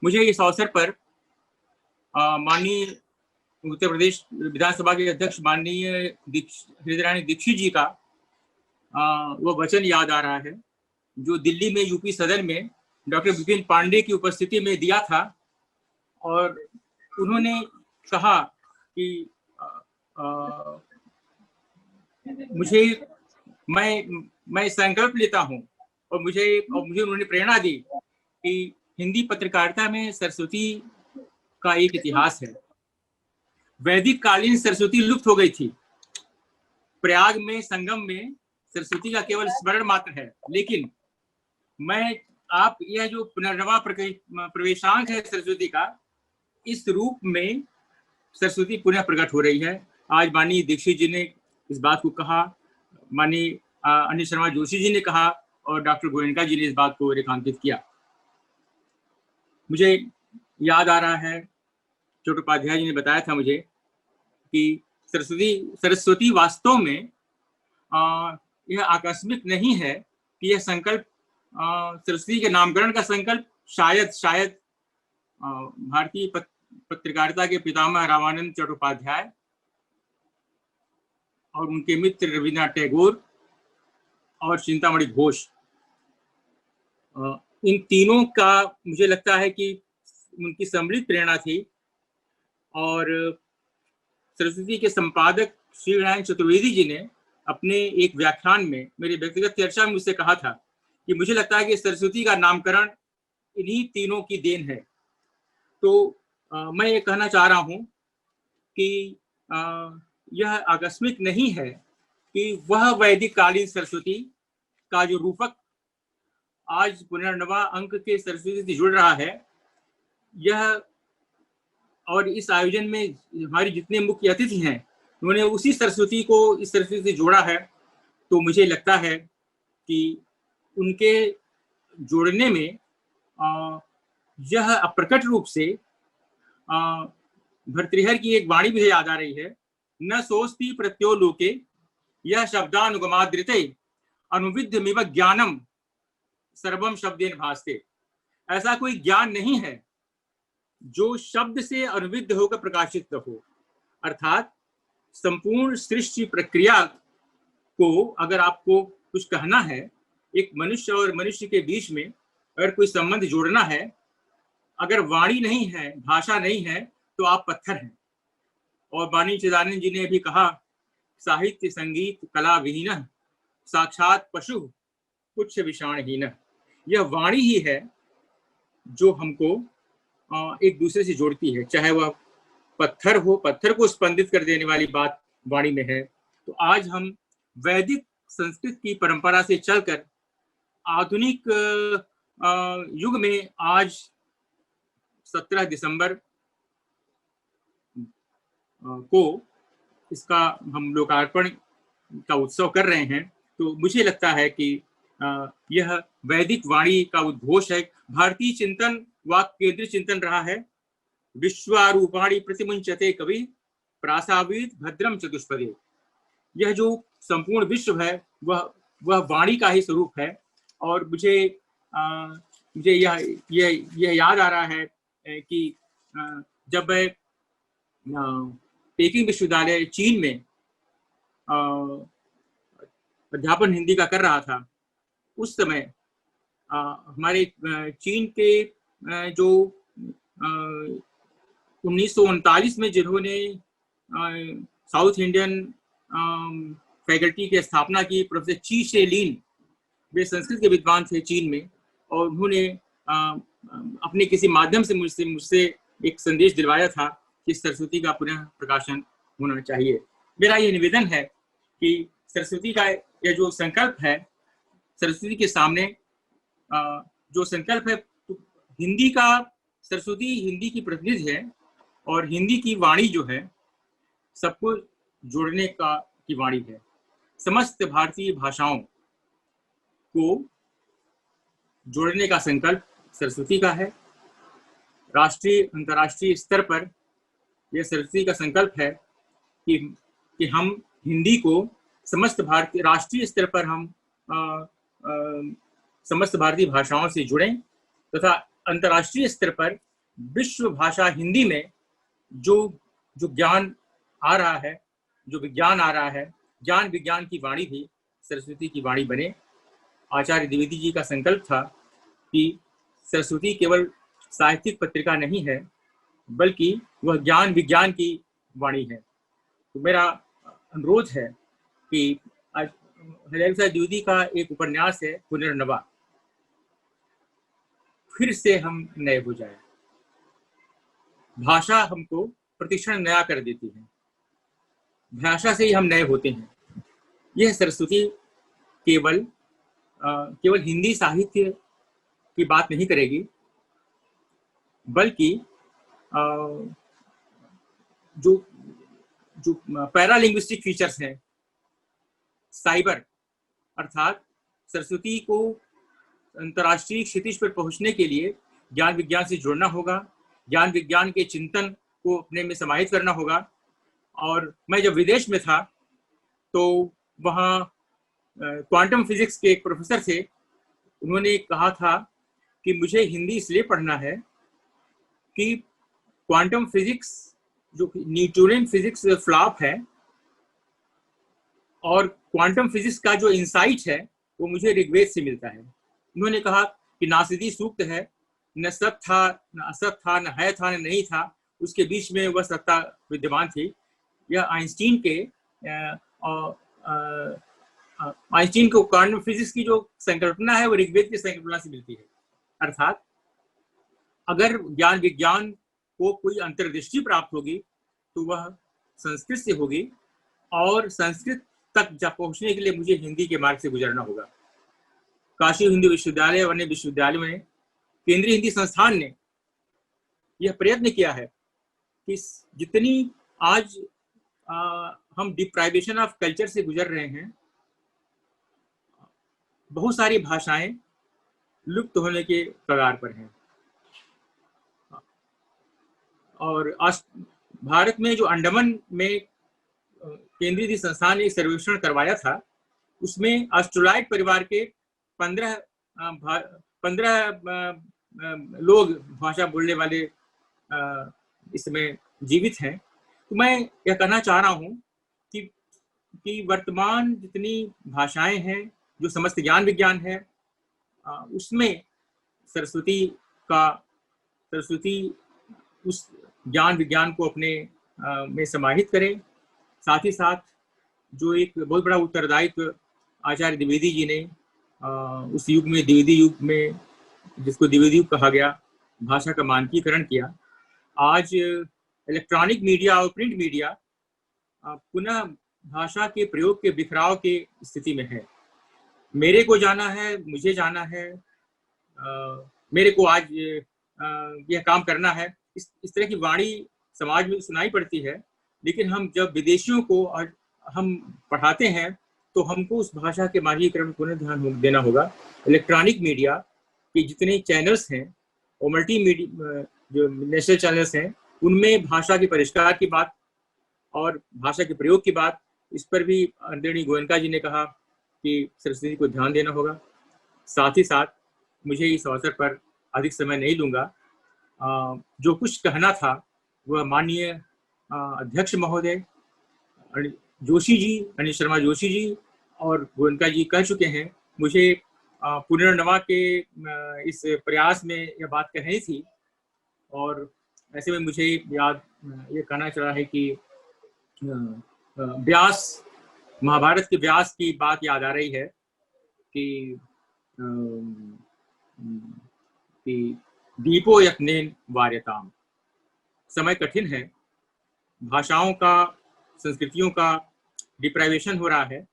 मुझे इस अवसर पर माननीय उत्तर प्रदेश विधानसभा के अध्यक्ष माननीय हृदय दीक्षित जी का वो वचन याद आ रहा है जो दिल्ली में यूपी सदन में डॉक्टर विपिन पांडे की उपस्थिति में दिया था, और उन्होंने कहा कि मैं संकल्प लेता हूं, और मुझे उन्होंने प्रेरणा दी कि हिंदी पत्रकारिता में सरस्वती का एक इतिहास है। वैदिक कालीन सरस्वती लुप्त हो गई थी, प्रयाग में संगम में सरस्वती का केवल स्मरण मात्र है, लेकिन आप यह जो पुनर्नवा प्रवेशांक है सरस्वती का, इस रूप में सरस्वती पुनः प्रकट हो रही है। आज माननीय दीक्षित जी ने इस बात को कहा, माननीय अनिल शर्मा जोशी जी ने कहा, और डॉक्टर गोयनका जी ने इस बात को रेखांकित किया। मुझे याद आ रहा है, चट्टोपाध्याय जी ने बताया था मुझे कि सरस्वती वास्तव में यह आकस्मिक नहीं है कि यह संकल्प, सरस्वती के नामकरण का संकल्प शायद भारतीय पत्रकारिता के पितामह रामानंद चट्टोपाध्याय और उनके मित्र रविन्द्रनाथ टैगोर और चिंतामणि घोष, इन तीनों का मुझे लगता है कि उनकी सम्मिलित प्रेरणा थी। और सरस्वती के संपादक श्री नारायण चतुर्वेदी जी ने अपने एक व्याख्यान में मेरी व्यक्तिगत चर्चा में मुझसे कहा था कि मुझे लगता है कि सरस्वती का नामकरण इन्हीं तीनों की देन है। तो मैं ये कहना चाह रहा हूँ कि यह आकस्मिक नहीं है कि वह वैदिक कालीन सरस्वती का जो रूपक आज पुनर्नवा अंक के सरस्वती से जुड़ रहा है, यह और इस आयोजन में हमारी जितने मुख्य अतिथि हैं उन्होंने उसी सरस्वती को इस सरस्वती से जोड़ा है। तो मुझे लगता है कि उनके जोड़ने में यह अप्रकट रूप से भर्तृहरि की एक वाणी मुझे याद आ रही है, न सोस्ति प्रत्यो लोके यह शब्दानुगमाद्रिते अनुविध्यमिव ज्ञानम सर्वम शब्देन भासते। ऐसा कोई ज्ञान नहीं है जो शब्द से अनुविध होकर प्रकाशित हो। अर्थात संपूर्ण सृष्टि प्रक्रिया को अगर आपको कुछ कहना है, एक मनुष्य और मनुष्य के बीच में अगर कोई संबंध जोड़ना है, अगर वाणी नहीं है, भाषा नहीं है, तो आप पत्थर हैं। और वाणी चिदानंद जी ने भी कहा, साहित्य संगीत कला विहीन साक्षात पशु कुछ विषाणहीन। यह वाणी ही है जो हमको एक दूसरे से जोड़ती है, चाहे वह पत्थर हो, पत्थर को स्पंदित कर देने वाली बात वाणी में है। तो आज हम वैदिक संस्कृत की परंपरा से चलकर आधुनिक युग में आज 17 दिसंबर को इसका हम लोकार्पण का उत्सव कर रहे हैं। तो मुझे लगता है कि यह वैदिक वाणी का उद्घोष है। भारतीय चिंतन वाक केंद्रित चिंतन रहा है। विश्वारूपाणी प्रतिमुंचते कवि प्रासावीत भद्रम चतुष्पदे। यह जो संपूर्ण विश्व है वह वाणी का ही स्वरूप है। और मुझे यह याद आ रहा है कि जब मैं पेकिंग विश्वविद्यालय चीन में अध्यापन हिंदी का कर रहा था, उस समय हमारे चीन के जो 1939 में जिन्होंने साउथ इंडियन फैकल्टी की स्थापना की, प्रोफेसर ची शे लिन, वे संस्कृत के विद्वान थे चीन में, और उन्होंने अपने किसी माध्यम से मुझसे एक संदेश दिलवाया था कि सरस्वती का पुनः प्रकाशन होना चाहिए। मेरा ये निवेदन है कि सरस्वती का यह जो संकल्प है, सरस्वती के सामने जो संकल्प है, तो हिंदी का, सरस्वती हिंदी की प्रतिनिधि है और हिंदी की वाणी जो है सबको जोड़ने की वाणी है। समस्त भारतीय भाषाओं को जोड़ने का संकल्प सरस्वती का है। राष्ट्रीय अंतर्राष्ट्रीय स्तर पर यह सरस्वती का संकल्प है कि हम हिंदी को समस्त भारतीय राष्ट्रीय स्तर पर हम समस्त भारतीय भाषाओं से जुड़ें, तथा अंतर्राष्ट्रीय स्तर पर विश्व भाषा हिंदी में जो ज्ञान आ रहा है, जो विज्ञान आ रहा है, ज्ञान विज्ञान की वाणी भी सरस्वती की वाणी बने। आचार्य द्विवेदी जी का संकल्प था कि सरस्वती केवल साहित्यिक पत्रिका नहीं है, बल्कि वह ज्ञान विज्ञान की वाणी है। तो मेरा अनुरोध है कि आज हरिहर प्रसाद द्विवेदी का एक उपन्यास है पुनर्नवा, फिर से हम नए हो जाए। भाषा हमको प्रतिक्षण नया कर देती है, भाषा से ही हम नए होते हैं। यह सरस्वती केवल हिंदी साहित्य की बात नहीं करेगी, बल्कि जो पैरालिंग्विस्टिक फीचर्स हैं, साइबर, अर्थात सरस्वती को अंतर्राष्ट्रीय क्षितिज पर पहुंचने के लिए ज्ञान विज्ञान से जुड़ना होगा, ज्ञान विज्ञान के चिंतन को अपने में समाहित करना होगा। और मैं जब विदेश में था तो वहाँ क्वांटम फिजिक्स के एक प्रोफेसर थे, उन्होंने कहा था कि मुझे हिंदी इसलिए पढ़ना है कि क्वांटम फिजिक्स जो न्यूटोनियन फिजिक्स फ्लॉप है, और क्वांटम फिजिक्स का जो इंसाइट है वो मुझे ऋग्वेद से मिलता है। उन्होंने कहा कि नासिदी सूक्त है, न सत था न असत था, न है था न नहीं था, उसके बीच में वह सत्ता विद्यमान थी। यह आइंस्टीन को क्वांटम फिजिक्स की जो संकल्पना है वो ऋग्वेद की संकल्पना से मिलती है। अर्थात अगर ज्ञान विज्ञान को कोई अंतर्दृष्टि प्राप्त होगी तो वह संस्कृत से होगी, और संस्कृत तक जब पहुंचने के लिए मुझे हिंदी के मार्ग से गुजरना होगा। काशी हिंदी विश्वविद्यालय और अन्य विश्वविद्यालयों में केंद्रीय हिंदी संस्थान ने यह प्रयत्न किया है कि जितनी आज हम डिप्राइवेशन ऑफ कल्चर से गुजर रहे हैं, बहुत सारी भाषाएं लुप्त होने के कगार पर हैं। और भारत में जो अंडमान में केंद्रीय हिंदी संस्थान ने सर्वेक्षण करवाया था, उसमें ऑस्ट्रेलाइड परिवार के 15 लोग भाषा बोलने वाले इसमें जीवित हैं। तो मैं यह कहना चाह रहा हूँ कि वर्तमान जितनी भाषाएं हैं, जो समस्त ज्ञान विज्ञान है, उसमें सरस्वती उस ज्ञान विज्ञान को अपने में समाहित करे। साथ ही साथ जो एक बहुत बड़ा उत्तरदायित्व आचार्य द्विवेदी जी ने उस युग में, द्विवेदी युग में, जिसको द्विवेदी युग कहा गया, भाषा का मानकीकरण किया। आज इलेक्ट्रॉनिक मीडिया और प्रिंट मीडिया पुनः भाषा के प्रयोग के बिखराव के स्थिति में है। मेरे को जाना है, मुझे जाना है, मेरे को आज यह काम करना है, इस तरह की वाणी समाज में सुनाई पड़ती है। लेकिन हम जब विदेशियों को हम पढ़ाते हैं तो हमको उस भाषा के मानकीकरण पर पुनः ध्यान देना होगा। इलेक्ट्रॉनिक मीडिया के जितने चैनल्स हैं और मल्टी मीडिया जो नेशनल चैनल्स हैं, उनमें भाषा के परिष्कार की बात और भाषा के प्रयोग की बात, इस पर भी आदरणीय गोयनका जी ने कहा कि सरस्वती को ध्यान देना होगा। साथ ही साथ मुझे इस अवसर पर अधिक समय नहीं लूँगा। जो कुछ कहना था वह माननीय अध्यक्ष महोदय जोशी जी, अनिल शर्मा जोशी जी और गोयनका जी कह चुके हैं। मुझे पुनर्नवा के इस प्रयास में यह बात कहनी थी और ऐसे में मुझे याद ये कहना चला है कि व्यास, महाभारत के व्यास की बात याद आ रही है कि दीपो यत्नेन वार्यताम। समय कठिन है, भाषाओं का, संस्कृतियों का डिप्राइवेशन हो रहा है,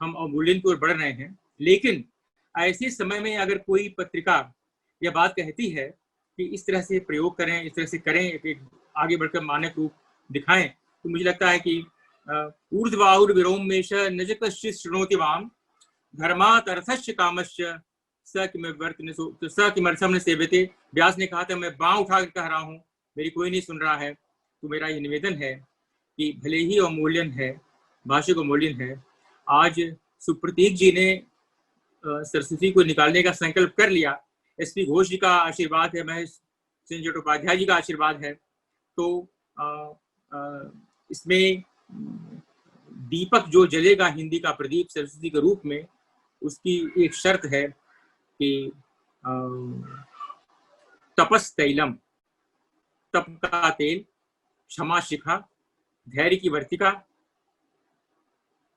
हम अवमूल्यन की ओर बढ़ रहे हैं। लेकिन ऐसे समय में अगर कोई पत्रिका यह बात कहती है कि इस तरह से प्रयोग करें, इस तरह से करें, आगे बढ़कर मानक रूप दिखाएं, तो मुझे लगता है कि ऊर्ध्वाहुर विरोमेश न च कश्चित् शृणोति वाम धर्मात् अर्थश्च कामश्च स किमर्थम न सेव्यते। व्यास ने कहा था, मैं बाँह उठा कर कह रहा हूँ, मेरी कोई नहीं सुन रहा है। तो मेरा ये निवेदन है कि भले ही अवमूल्यन है, भाषा को अवमूल्यन है, आज सुप्रतीक जी ने सरस्वती को निकालने का संकल्प कर लिया। एसपी घोष जी का आशीर्वाद है, महेश सिंह चट्टोपाध्याय जी का आशीर्वाद है। तो इसमें दीपक जो जलेगा हिंदी का प्रदीप सरस्वती के रूप में, उसकी एक शर्त है कि तपस तैलम, तप का तेल, क्षमा शिखा, धैर्य की वर्तिका,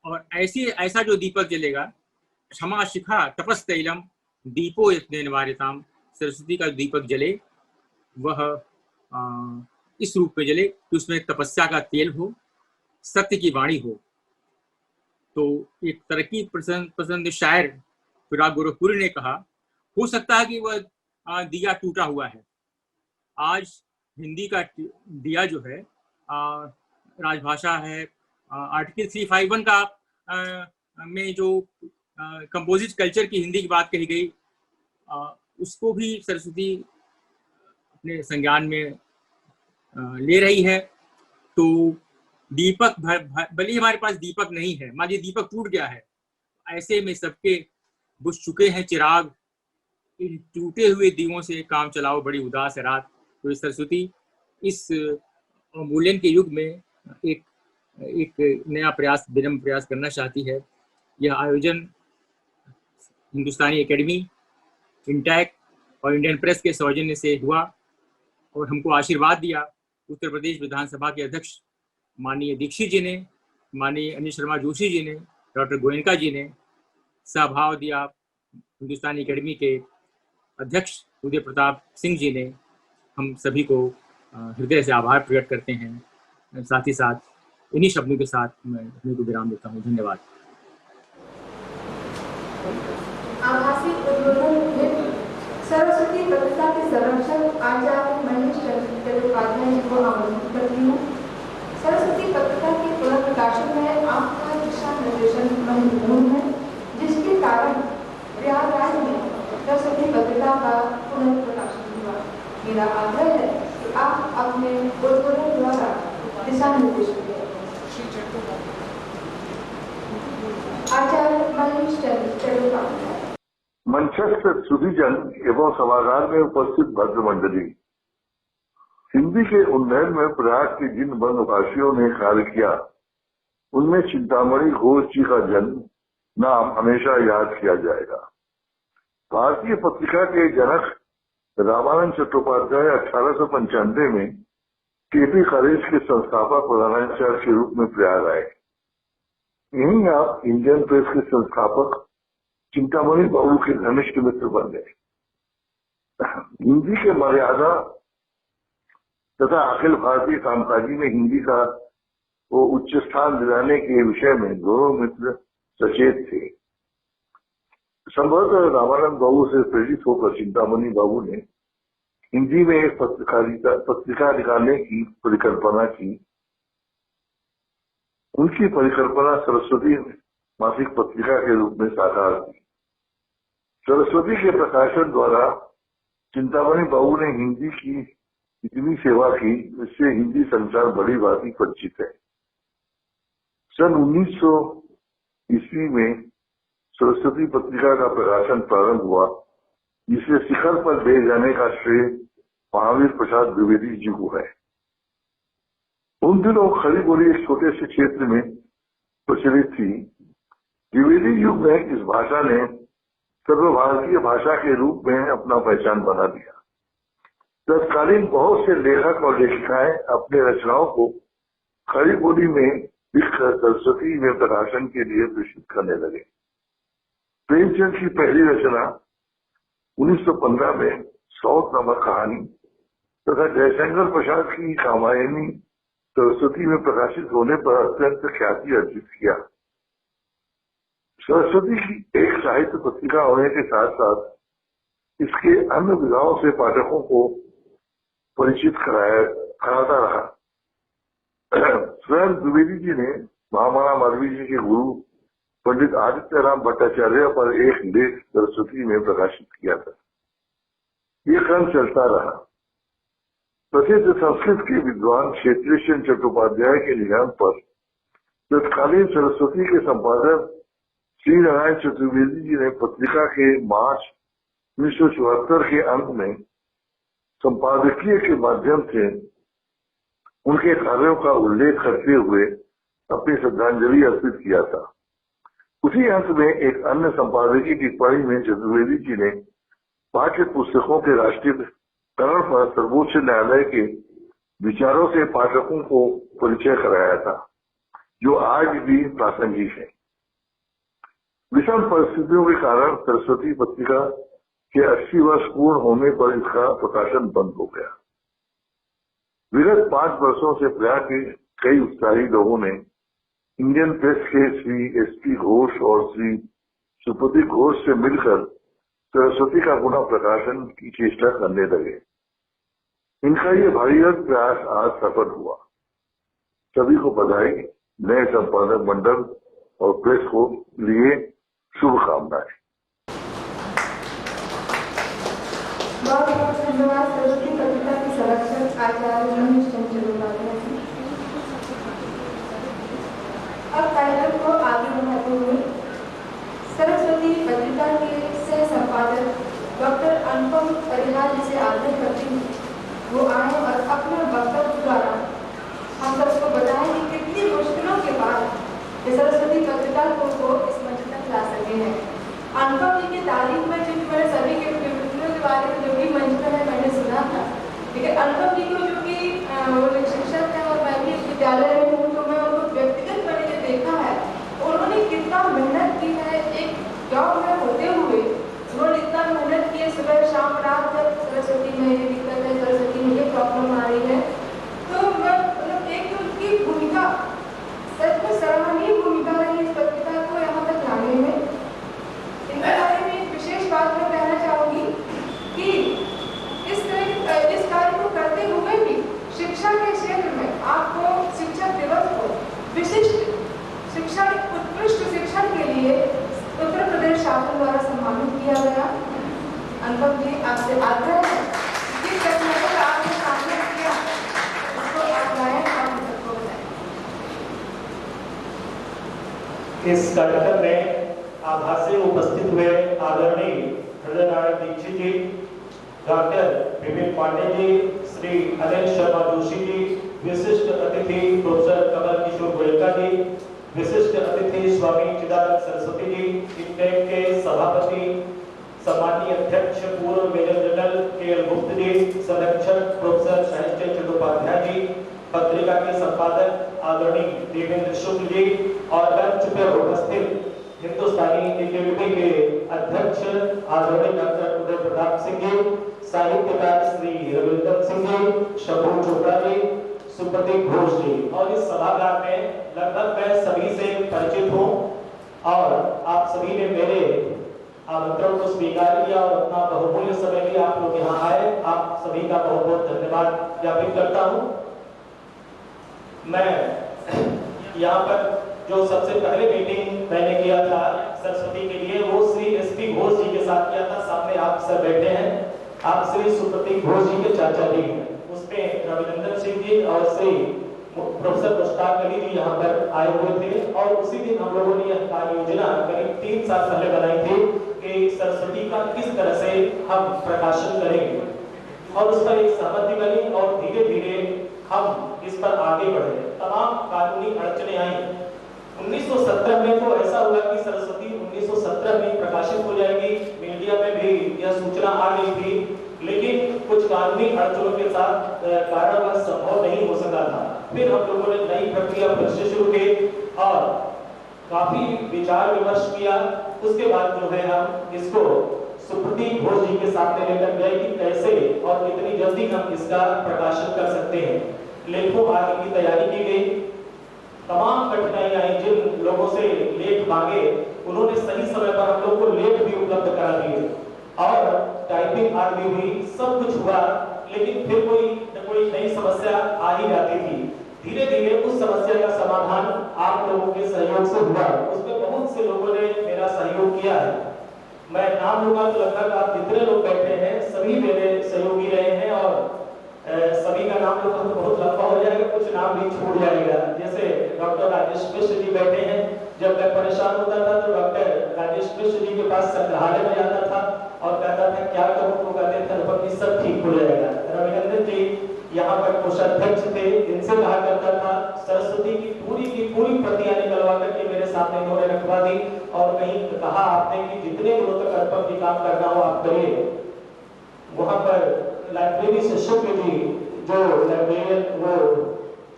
और ऐसा जो दीपक जलेगा, क्षमा शिखा तपस तैलम दीपो यत्नेन वार्यताम, सरस्वती का दीपक जले वह इस रूप में जले कि उसमें तपस्या का तेल हो, सत्य की वाणी हो। तो एक तरक्की पसंद शायर फिराक गोरखपुरी ने कहा, हो सकता है कि वह दिया टूटा हुआ है। आज हिंदी का दिया जो है, राजभाषा है, आर्टिकल 351 का में जो कंपोजिट कल्चर की हिंदी की बात कही गई, उसको भी सरस्वती अपने संज्ञान में ले रही है। तो दीपक भले ही हमारे पास दीपक नहीं है, मान लीजिए दीपक टूट गया है, ऐसे में सबके बुझ चुके हैं चिराग, इन टूटे हुए दीवों से काम चलाओ बड़ी उदास है रात। तो सरस्वती इस अवमूल्यन के युग में एक नया प्रयास, विनम्र प्रयास करना चाहती है। यह आयोजन हिंदुस्तानी एकेडमी, इंटैक और इंडियन प्रेस के सौजन्य से हुआ और हमको आशीर्वाद दिया उत्तर प्रदेश विधानसभा के अध्यक्ष माननीय दीक्षित जी ने, माननीय अनिल शर्मा जोशी जी ने, डॉक्टर गोयनका जी ने, सहभाव दिया हिंदुस्तानी एकेडमी के अध्यक्ष उदय प्रताप सिंह जी ने। हम सभी को हृदय से आभार प्रकट करते हैं। साथ ही साथ इन्हीं शब्दों के साथ मैं अपने को विराम देता हूँ। धन्यवाद। आभासी उद्बोधन में सरस्वती पत्रिका के संरक्षक आचार्य महेश चट्टोपाध्याय जी को आमंत्रित करती हूँ। सरस्वती पत्रिका के पुनर्प्रकाशन में आपका दिशा निर्देशन महत्वपूर्ण है, जिसके कारण प्रयागराज में सरस्वती पत्रिका का पुनर्प्रकाशन हुआ। मेरा आग्रह है कि आप अपने उद्बोधन द्वारा दिशा निर्देशन दें। आचार्य महेश चट्टोपाध्याय। मंचस्थ सुधीजन एवं सभागार में उपस्थित भद्र मंडली, हिंदी के उन्नयन में प्रयाग के जिन बंधुभाषियों ने कार्य किया, उनमें चिंतामणि घोष जी का जन्म नाम हमेशा याद किया जाएगा। भारतीय पत्रिका के जनक रामानंद चट्टोपाध्याय 1895 में केपी कॉलेज के संस्थापक प्रधानाचार्य के रूप में प्रयाग आए। यहीं आप इंडियन प्रेस के संस्थापक चिंतामणि बाबू के घनिष्ठ मित्र बन गए। हिंदी के मर्यादा तथा अखिल भारतीय कामकाजी में हिंदी का वो उच्च स्थान दिलाने के विषय में दोनों मित्र सचेत थे। संभवतः रामानंद बाबू से प्रेरित होकर चिंतामणि बाबू ने हिंदी में एक पत्रिका निकालने की परिकल्पना की। उनकी परिकल्पना सरस्वती मासिक पत्रिका के रूप में साकार हुई। सरस्वती के प्रकाशन द्वारा चिंतामणि बाबू ने हिंदी की इतनी सेवा की, इससे हिंदी संचार बड़ी भांति परिचित है। सन 1900 ईस्वी में सरस्वती पत्रिका का प्रकाशन प्रारंभ हुआ, जिसे शिखर पर ले जाने का श्रेय महावीर प्रसाद द्विवेदी जी को है। उन दिनों खड़ी बोली एक छोटे से क्षेत्र में प्रचलित थी। द्विवेदी युग में इस भाषा ने सर्वभारतीय भाषा के रूप में अपना पहचान बना दिया। तत्कालीन बहुत से लेखक और लेखिकाएं अपने रचनाओं को खड़ी बोली में लिखकर सरस्वती में प्रकाशन के लिए प्रेषित करने लगे। प्रेमचंद की पहली रचना 1915 में सौत नामक कहानी तथा जयशंकर प्रसाद की कामायनी सरस्वती में प्रकाशित होने पर अत्यंत ख्याति अर्जित किया। सरस्वती की एक साहित्य पत्रिका होने के साथ साथ इसके अन्य विधाओं से पाठकों को परिचित कराता रहा। स्वयं द्विवेदी जी ने महामना मालवीय जी के गुरु पंडित आदित्य राम भट्टाचार्य पर एक लेख सरस्वती में प्रकाशित किया था। ये क्रम चलता रहा। प्रसिद्ध संस्कृत के विद्वान क्षेत्रीय चट्टोपाध्याय के निधन पर तत्कालीन सरस्वती के संपादक श्री नारायण चतुर्वेदी जी ने पत्रिका के मार्च 1974 के अंत में संपादकीय के माध्यम से उनके कार्यों का उल्लेख करते हुए अपनी श्रद्धांजलि अर्पित किया था। उसी अंत में एक अन्य संपादकीय टिप्पणी में चतुर्वेदी जी ने पाठ्य पुस्तकों के राष्ट्रीयकरण पर सर्वोच्च न्यायालय के विचारों से पाठकों को परिचय कराया था, जो आज भी प्रासंगिक है। विषम परिस्थितियों के कारण सरस्वती पत्रिका के 80 वर्ष पूर्ण होने पर इसका प्रकाशन बंद हो गया। विगत 5 वर्षों से प्रयाग के कई उत्साही लोगों ने इंडियन प्रेस के श्री SP घोष और श्री सुप्रदीप घोष से मिलकर सरस्वती का पुनः प्रकाशन की चेष्टा करने लगे। इनका ये भागीरथ प्रयास आज सफल हुआ। सभी को बधाई। नए संपादक मंडल और प्रेस को लिए शुभकामनाएं। बहुत बहुत धन्यवाद सरस्वती पत्रिका के संरक्षक आचार्य मनीष चंद्र चट्टोपाध्याय जी। अब कार्यक्रम को आगे बढ़ाते हुए सरस्वती पत्रिका के सह संपादक डॉक्टर अनुपम परिहार जी से आग्रह करती हूँ वो आए और अपने वक्तव्य द्वारा हम सबको बताएं कि कितनी मुश्किलों के बाद सरस्वती पत्रिका को इस मंच तक ला सके हैं। अनुपम जी की तारीफ में चूंकि मैंने सभी के विभूतियों के बारे में जो भी मंच पर है मैंने सुना था, लेकिन अनुपम जी को जो कि शिक्षक है और मैं भी विद्यालय में हूँ, तो मैं उनको व्यक्तिगत मैंने देखा है उन्होंने कितना मेहनत की है। एक जॉब में होते हुए उन्होंने इतना मेहनत की है, सुबह शाम रात तक सरस्वती में ये दिक्कत है, सरस्वती में ये प्रॉब्लम आ रही है। तो मैं मतलब एक तो उनकी भूमिका सच में सराहनीय भूमिका रही इस पत्रिका को यहाँ तक लाने में। इनके बारे में एक विशेष बात मैं कहना चाहूंगी कि इस कार्य को करते हुए भी शिक्षा के क्षेत्र में आपको शिक्षक दिवस को विशिष्ट शिक्षा उत्कृष्ट शिक्षण के लिए उत्तर प्रदेश शासन द्वारा सम्मानित किया गया। अनुपम जी आपसे आग्रह है कि प्रश्नों आपने सामने किया उसको आप लाएं और सबको बताएं। इस कार्यक्रम में आभार से उपस्थित हुए आदरणीय हृदय नारायण दीक्षित जी, डॉक्टर विपिन पांडे जी, श्री अनिल शर्मा जोशी जी, विशिष्ट अतिथि प्रोफेसर कमल किशोर गोयलका जी, विशिष्ट अतिथि स्वामी चिदानंद सरस्वती जी, इंटेक के सभापति सम्मानीय अध्यक्ष पूर्व मेजर जनरल के.एल. गुप्त जी, संरक्षक प्रोफेसर साहित्य चट्टोपाध्याय जी, पत्रिका के संपादक आदरणीय देवेंद्र शुक्ल जी और मंच पर उपस्थित हिंदुस्तानी एकेडमी के अध्यक्ष आदरणीय डॉक्टर उदय प्रताप सिंह जी, साहित्यकार श्री रविंदर सिंह जी, शंभू चोपड़ा जी, सुप्रतीक घोष जी और इस सभागार में लगभग मैं सभी से परिचित हूँ और आप सभी ने मेरे आमंत्रण को स्वीकार किया और अपना बहुमूल्य समय भी आप लोग यहाँ आए। आप सभी का बहुत बहुत धन्यवाद ज्ञापित करता हूँ। मैं यहाँ पर जो सबसे पहले मीटिंग मैंने किया था सरस्वती के लिए वो श्री एसपी घोष जी के साथ किया था। सामने आप सब बैठे हैं, आप श्री सुप्रतीक घोष जी के चाचा जी हैं। उसमें रविंदर सिंह जी और श्री प्रोफेसर मुश्ताक अली जी यहाँ पर आए हुए थे और उसी दिन हम लोगों ने यह कार्य योजना करीब 3 साल पहले बनाई थी कि सरस्वती का किस तरह से हम प्रकाशन करेंगे और उस पर एक सहमति बनी और धीरे धीरे हम इस पर आगे बढ़े। तमाम कानूनी अड़चने आई। 1917 में तो ऐसा हुआ कि सरस्वती 1917 में प्रकाशित हो जाएगी, मीडिया में भी यह सूचना आ गई थी, लेकिन कुछ कानूनी अड़चनों के साथ कारण वह संभव नहीं हो सका था। फिर हम लोगों ने नई प्रक्रिया फिर से शुरू की और काफी विचार विमर्श किया। उसके बाद जो है हम इसको सुप्रतीक घोष जी के सामने लेकर गए कि कैसे और कितनी जल्दी हम इसका प्रकाशन कर सकते हैं। लेखों आदि की तैयारी की गई। तमाम कठिनाई आई। जिन लोगों से लेख मांगे उन्होंने सही समय पर हम लोग को लेख भी उपलब्ध करा दिए और टाइपिंग आदि भी हुई, सब कुछ हुआ, लेकिन फिर कोई नई समस्या आ ही जाती थी। धीरे धीरे उस समस्या का समाधान आप लोगों के सहयोग से हुआ। उसमें बहुत से लोगों ने मेरा सहयोग किया है। मैं नाम लूंगा तो लगभग आप जितने लोग बैठे हैं सभी मेरे सहयोगी रहे हैं और सभी का नाम लूंगा तो बहुत लंबा हो जाएगा, कुछ नाम भी छूट जाएगा। जैसे डॉक्टर राजेश मिश्र जी बैठे हैं। जब मैं परेशान होता था तो डॉक्टर राजेश मिश्र जी के पास संग्रहालय में जाता था और कहता था क्या करूं, तो कहते थे लगभग सब ठीक हो जाएगा। रविंद्र जी यहाँ पर कोषाध्यक्ष थे, इनसे कहा करता था सरस्वती की पूरी प्रतियां निकलवा करके मेरे सामने इन्होंने रखवा दी और कहीं कहा आपने कि जितने दिनों तक अर्पण की काम करना हो आप करिए। वहां पर लाइब्रेरी से शुक्ल जी जो लाइब्रेरियन वो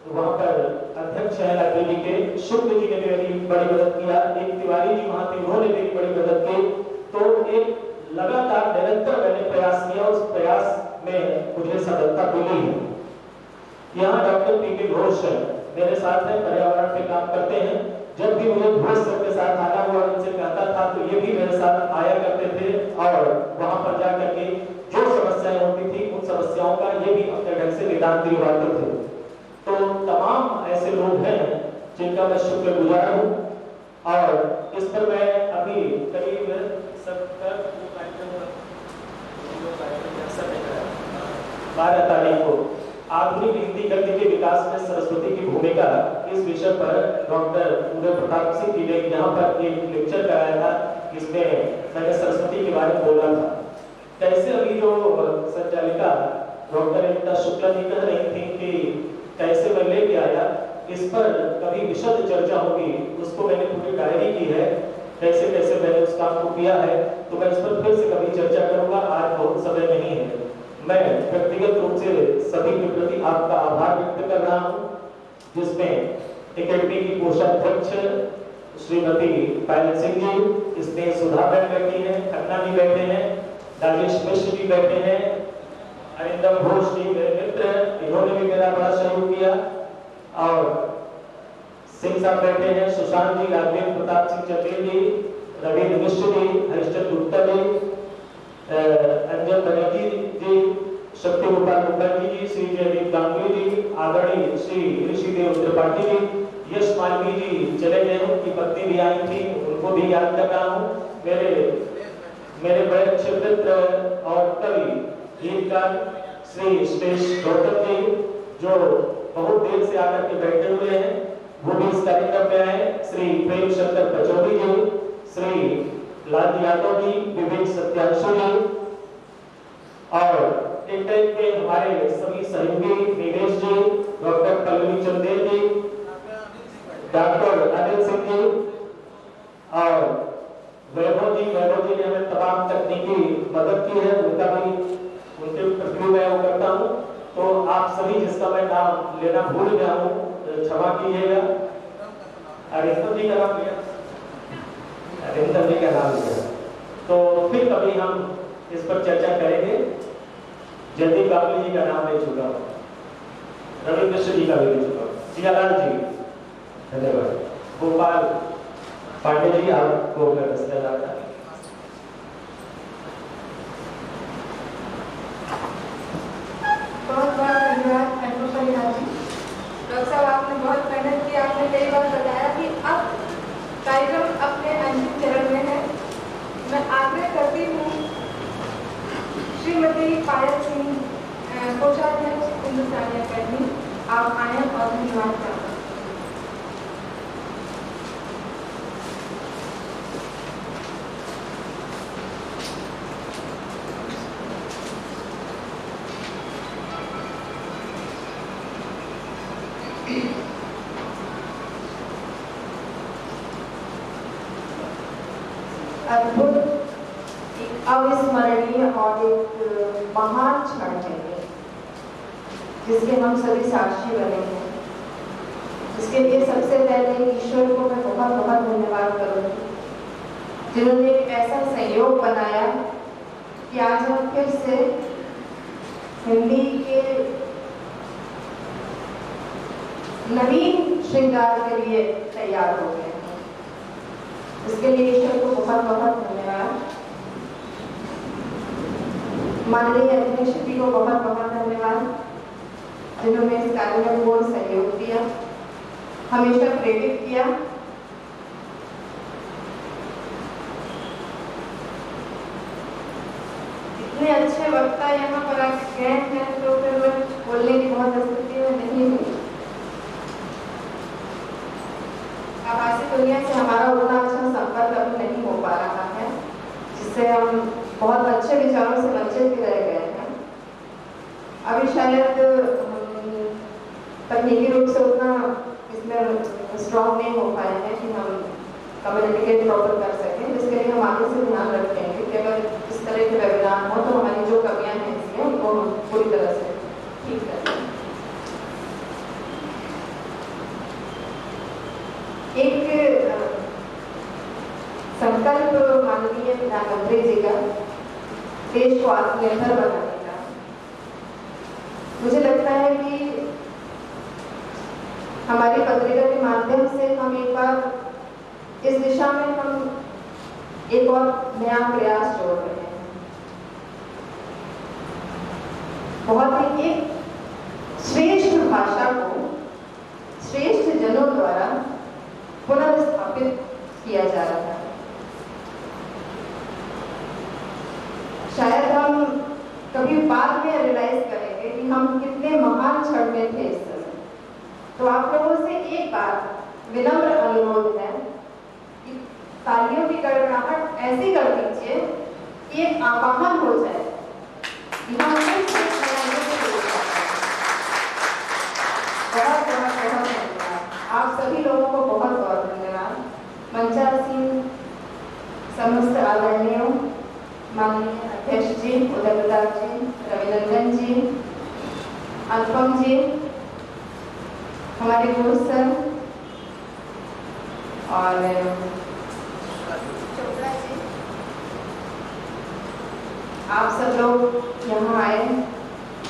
वहां पर अध्यक्ष है लाइब्रेरी के, शुक्ल जी ने मेरी बड़ी मदद किया। एक तिवारी जी वहां थे, उन्होंने मेरी बड़ी मदद की। तो एक लगातार निरंतर मैंने प्रयास किया, उस प्रयास में मुझे सफलता मिली है। यहाँ डॉक्टर पी.के. घोष मेरे साथ है, पर्यावरण पे काम करते हैं। जब भी मुझे घोष सर के साथ आना हुआ उनसे कहता था तो ये भी मेरे साथ आया करते थे और वहां पर जाकर के जो समस्याएं होती थी उन समस्याओं का ये भी अपने ढंग से निदान दिलवाते थे। तो तमाम ऐसे लोग हैं जिनका मैं शुक्रगुजार हूँ और इस पर मैं अभी करीब 12 तारीख को आधुनिक हिंदी गद्य के विकास में सरस्वती की भूमिका इस विषय पर डॉक्टर उदय प्रताप सिंह जी ने यहाँ पर एक लेक्चर कराया था। इसमें मैंने सरस्वती के बारे में बोला था। कैसे अभी जो संचालिका डॉक्टर एकता शुक्ला जी कह रही थी कि कैसे मैं लेके आया, इस पर कभी विशद चर्चा होगी। उसको मैंने पूरी डायरी की है, कैसे कैसे मैंने उस काम को किया है, तो मैं इस पर फिर से कभी चर्चा करूंगा। आज बहुत समय नहीं है। मैं व्यक्तिगत रूप से सभी के प्रति आपका आभार व्यक्त कर रहा हूं, जिसमें एकेडमी की कोषाध्यक्ष श्रीमती पायल सिंह जी, इसमें सुधा बहन बैठी है, खन्ना जी बैठे हैं, राजेश मिश्र जी बैठे हैं, अरिंदम घोष जी मेरे मित्र, इन्होंने भी मेरा बड़ा सहयोग किया और सिंह साहब बैठे हैं, सुशांत जी, राजेंद्र प्रताप सिंह चतुर्वेदी जी, रविंद्र मिश्र जी, हरिश्चंद्र गुप्ता जी, अंजन बनर्जी जी, शक्ति गोपाल मुखर्जी जी, श्री जयदीप गांगुली जी, आदरणीय श्री ऋषिदेव त्रिपाठी जी, यश मालवी जी चले गए, उनकी पत्नी भी आई थी, उनको भी याद कर रहा हूँ। मेरे बड़े अच्छे मित्र और कवि गीतकार श्री सुरेश गौतम जी जो बहुत देर से आकर के बैठे हुए हैं, वो भी इस कार्यक्रम में आए। श्री प्रेम शंकर पचौरी जी, श्री लाल यादव जी, विवेक सत्यांशु जी और एक टाइम पे हमारे सभी सहयोगी निवेश जी, डॉक्टर पल्लवी चंदेल जी, डॉक्टर अनिल सिंह जी और वैभव जी ने हमें तमाम तकनीकी मदद की है, उनका भी उनके प्रति मैं वो करता हूँ। तो आप सभी जिसका मैं नाम लेना भूल गया हूँ क्षमा कीजिएगा। अरिंदम जी का नाम लिया, अरिंदम जी का नाम लिया, तो फिर कभी हम इस पर चर्चा करेंगे। जयदीप गांगुली जी का नाम ले चुका हूँ, रवि मिश्र जी का भी ले चुका हूँ, जियालाल जी धन्यवाद, गोपाल पांडे जी आपको दस्ता जाता है। बहुत बहुत धन्यवाद अनुपम जी। डॉक्टर साहब आपने बहुत मेहनत की, आपने कई बार बताया कि अब कार्यक्रम अपने अंतिम चरण में है। मैं आग्रह करती हूँ श्रीमती पायल सिंह कोषाध्यक्ष हिंदुस्तानी अकेडमी, आप आए और धन्यवाद करें। अद्भुत, एक अविस्मरणीय और एक महान क्षण है जिसके हम सभी साक्षी बने हैं। इसके लिए सबसे पहले ईश्वर को मैं बहुत बहुत धन्यवाद करूंगी, जिन्होंने एक ऐसा सहयोग बनाया कि आज हम फिर से हिंदी के नवीन श्रृंगार के लिए तैयार हो गए हैं। इसके लिए ईश्वर को बहुत बहुत धन्यवाद। माननीय अध्यक्ष जी को बहुत बहुत धन्यवाद, जिन्होंने इस कार्य में पूर्ण सहयोग दिया, हमेशा प्रेरित किया। इतने अच्छे वक्ता यहाँ पर आके गए हैं तो फिर मैं बोलने की बहुत स्थिति में नहीं हुई। आभासी दुनिया से हमारा उतना अच्छा संपर्क अभी नहीं हो पा रहा है, जिससे हम बहुत अच्छे विचारों से वंचित भी रह गए हैं। अभी शायद तकनीकी रूप से उतना इसमें स्ट्रॉन्ग नहीं हो पाए हैं कि हम कम्युनिकेट प्रॉपर कर सकें, जिसके लिए हम आगे से ध्यान रखेंगे कि अगर इस तरह के वेबिनार हो तो हमारी जो कमियां हैं इसमें उनको हम पूरी तरह से ठीक करें। एक संकल्प माननीय प्रधानमंत्री जी का देश को आत्मनिर्भर बनाने का, मुझे लगता है कि हमारी पत्रिका के माध्यम से हम एक बार इस दिशा में हम एक और नया प्रयास जोड़ रहे हैं। बहुत ही एक श्रेष्ठ भाषा को श्रेष्ठ जनों द्वारा पुनर्स्थापित किया जा रहा है। शायद हम कभी बाद में रियलाइज करेंगे कि हम कितने महान क्षण में थे इस समय। तो आप लोगों से एक बार विनम्र अनुरोध है कि तालियों की गड़गड़ाहट ऐसी कर दीजिए कि एक आवाहन हो जाए कि हम फिर से बहुत बहुत बहुत धन्यवाद। आप सभी लोगों को बहुत बहुत धन्यवाद। मंचासीन समस्त आदरणीयों, माननीय अध्यक्ष जी, उदय प्रताप जी, रविनंदन जी, अनुपम जी, हमारे गुरु सर और चोपड़ा जी, आप सब लोग यहाँ आए,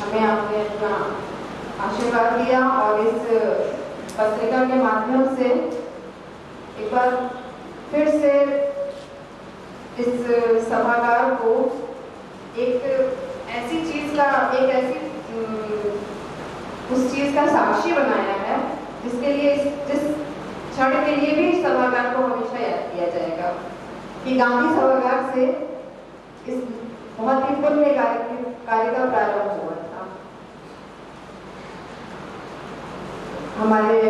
हमें आपने अपना आशीर्वाद दिया और इस पत्रिका के माध्यम से एक बार फिर से इस सभागार को एक ऐसी चीज का उस चीज का साक्षी बनाया है जिसके लिए जिस क्षण के लिए भी इस सभागार को हमेशा याद किया जाएगा कि गांधी सभागार से इस बहुत ही पुण्य कार्य का प्रारंभ हुआ था। हमारे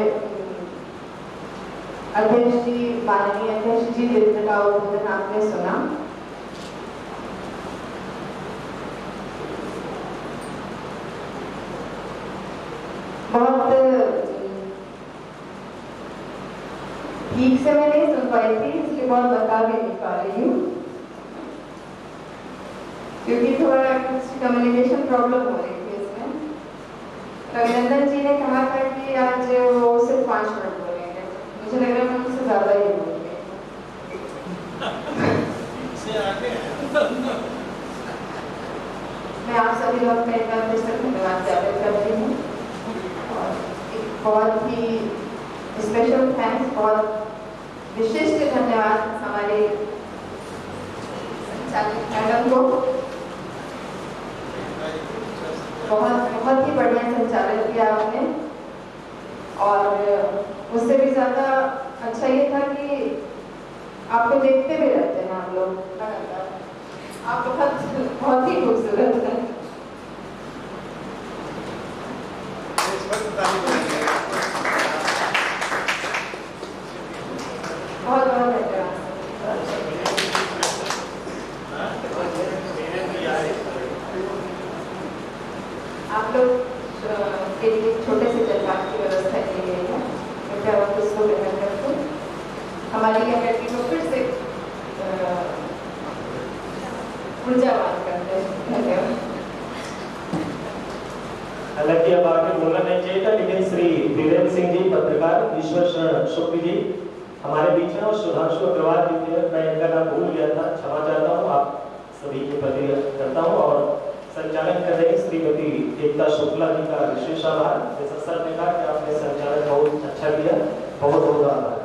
अध्यक्ष जी, माननीय अध्यक्ष जी, जिनका उद्बोधन आपने सुना, बहुत ठीक से मैं नहीं सुन पाई थी, इसलिए बहुत बता भी नहीं पा रही हूँ, क्योंकि थोड़ा कुछ कम्युनिकेशन प्रॉब्लम हो रही थी इसमें। रविनंदन जी ने कहा था कि आज वो सिर्फ 5 मिनट बोलेंगे, मुझे लग रहा है मैं उनसे ज़्यादा ही बोल रही हूँ। मैं आप सभी लोग का एक बार फिर से धन्यवाद ज्ञापित करती हूँ और एक बहुत ही स्पेशल थैंक्स, बहुत विशिष्ट धन्यवाद हमारे संचालक मैडम को। बहुत ही बढ़िया संचालन किया आपने, और उससे भी ज़्यादा अच्छा ये था कि आपको देखते भी रहते हैं हम लोग लगातार। आप बहुत ही खूबसूरत हैं। बहुत बहुत धन्यवाद। आप लोग के लिए छोटे से जलपान की व्यवस्था की गई है, कृपया आप उसको ग्रहण करते। हमारी अकेडमी को फिर से ऊर्जावान करते हैं। धन्यवाद। हालांकि अब आगे बोलना नहीं चाहिए था, लेकिन श्री वीरेंद्र सिंह जी पत्रकार, ईश्वर शरण शुक्ल जी हमारे बीच में, और सुधांशु अग्रवाल जी थे, मैं इनका नाम भूल गया था, क्षमा चाहता हूँ, आप सभी के प्रति करता हूँ। और संचालन कर रही श्रीमती एकता शुक्ला जी का विशेष आभार। जैसा सर ने कहा कि आपने संचालन बहुत अच्छा किया, बहुत बहुत आभार।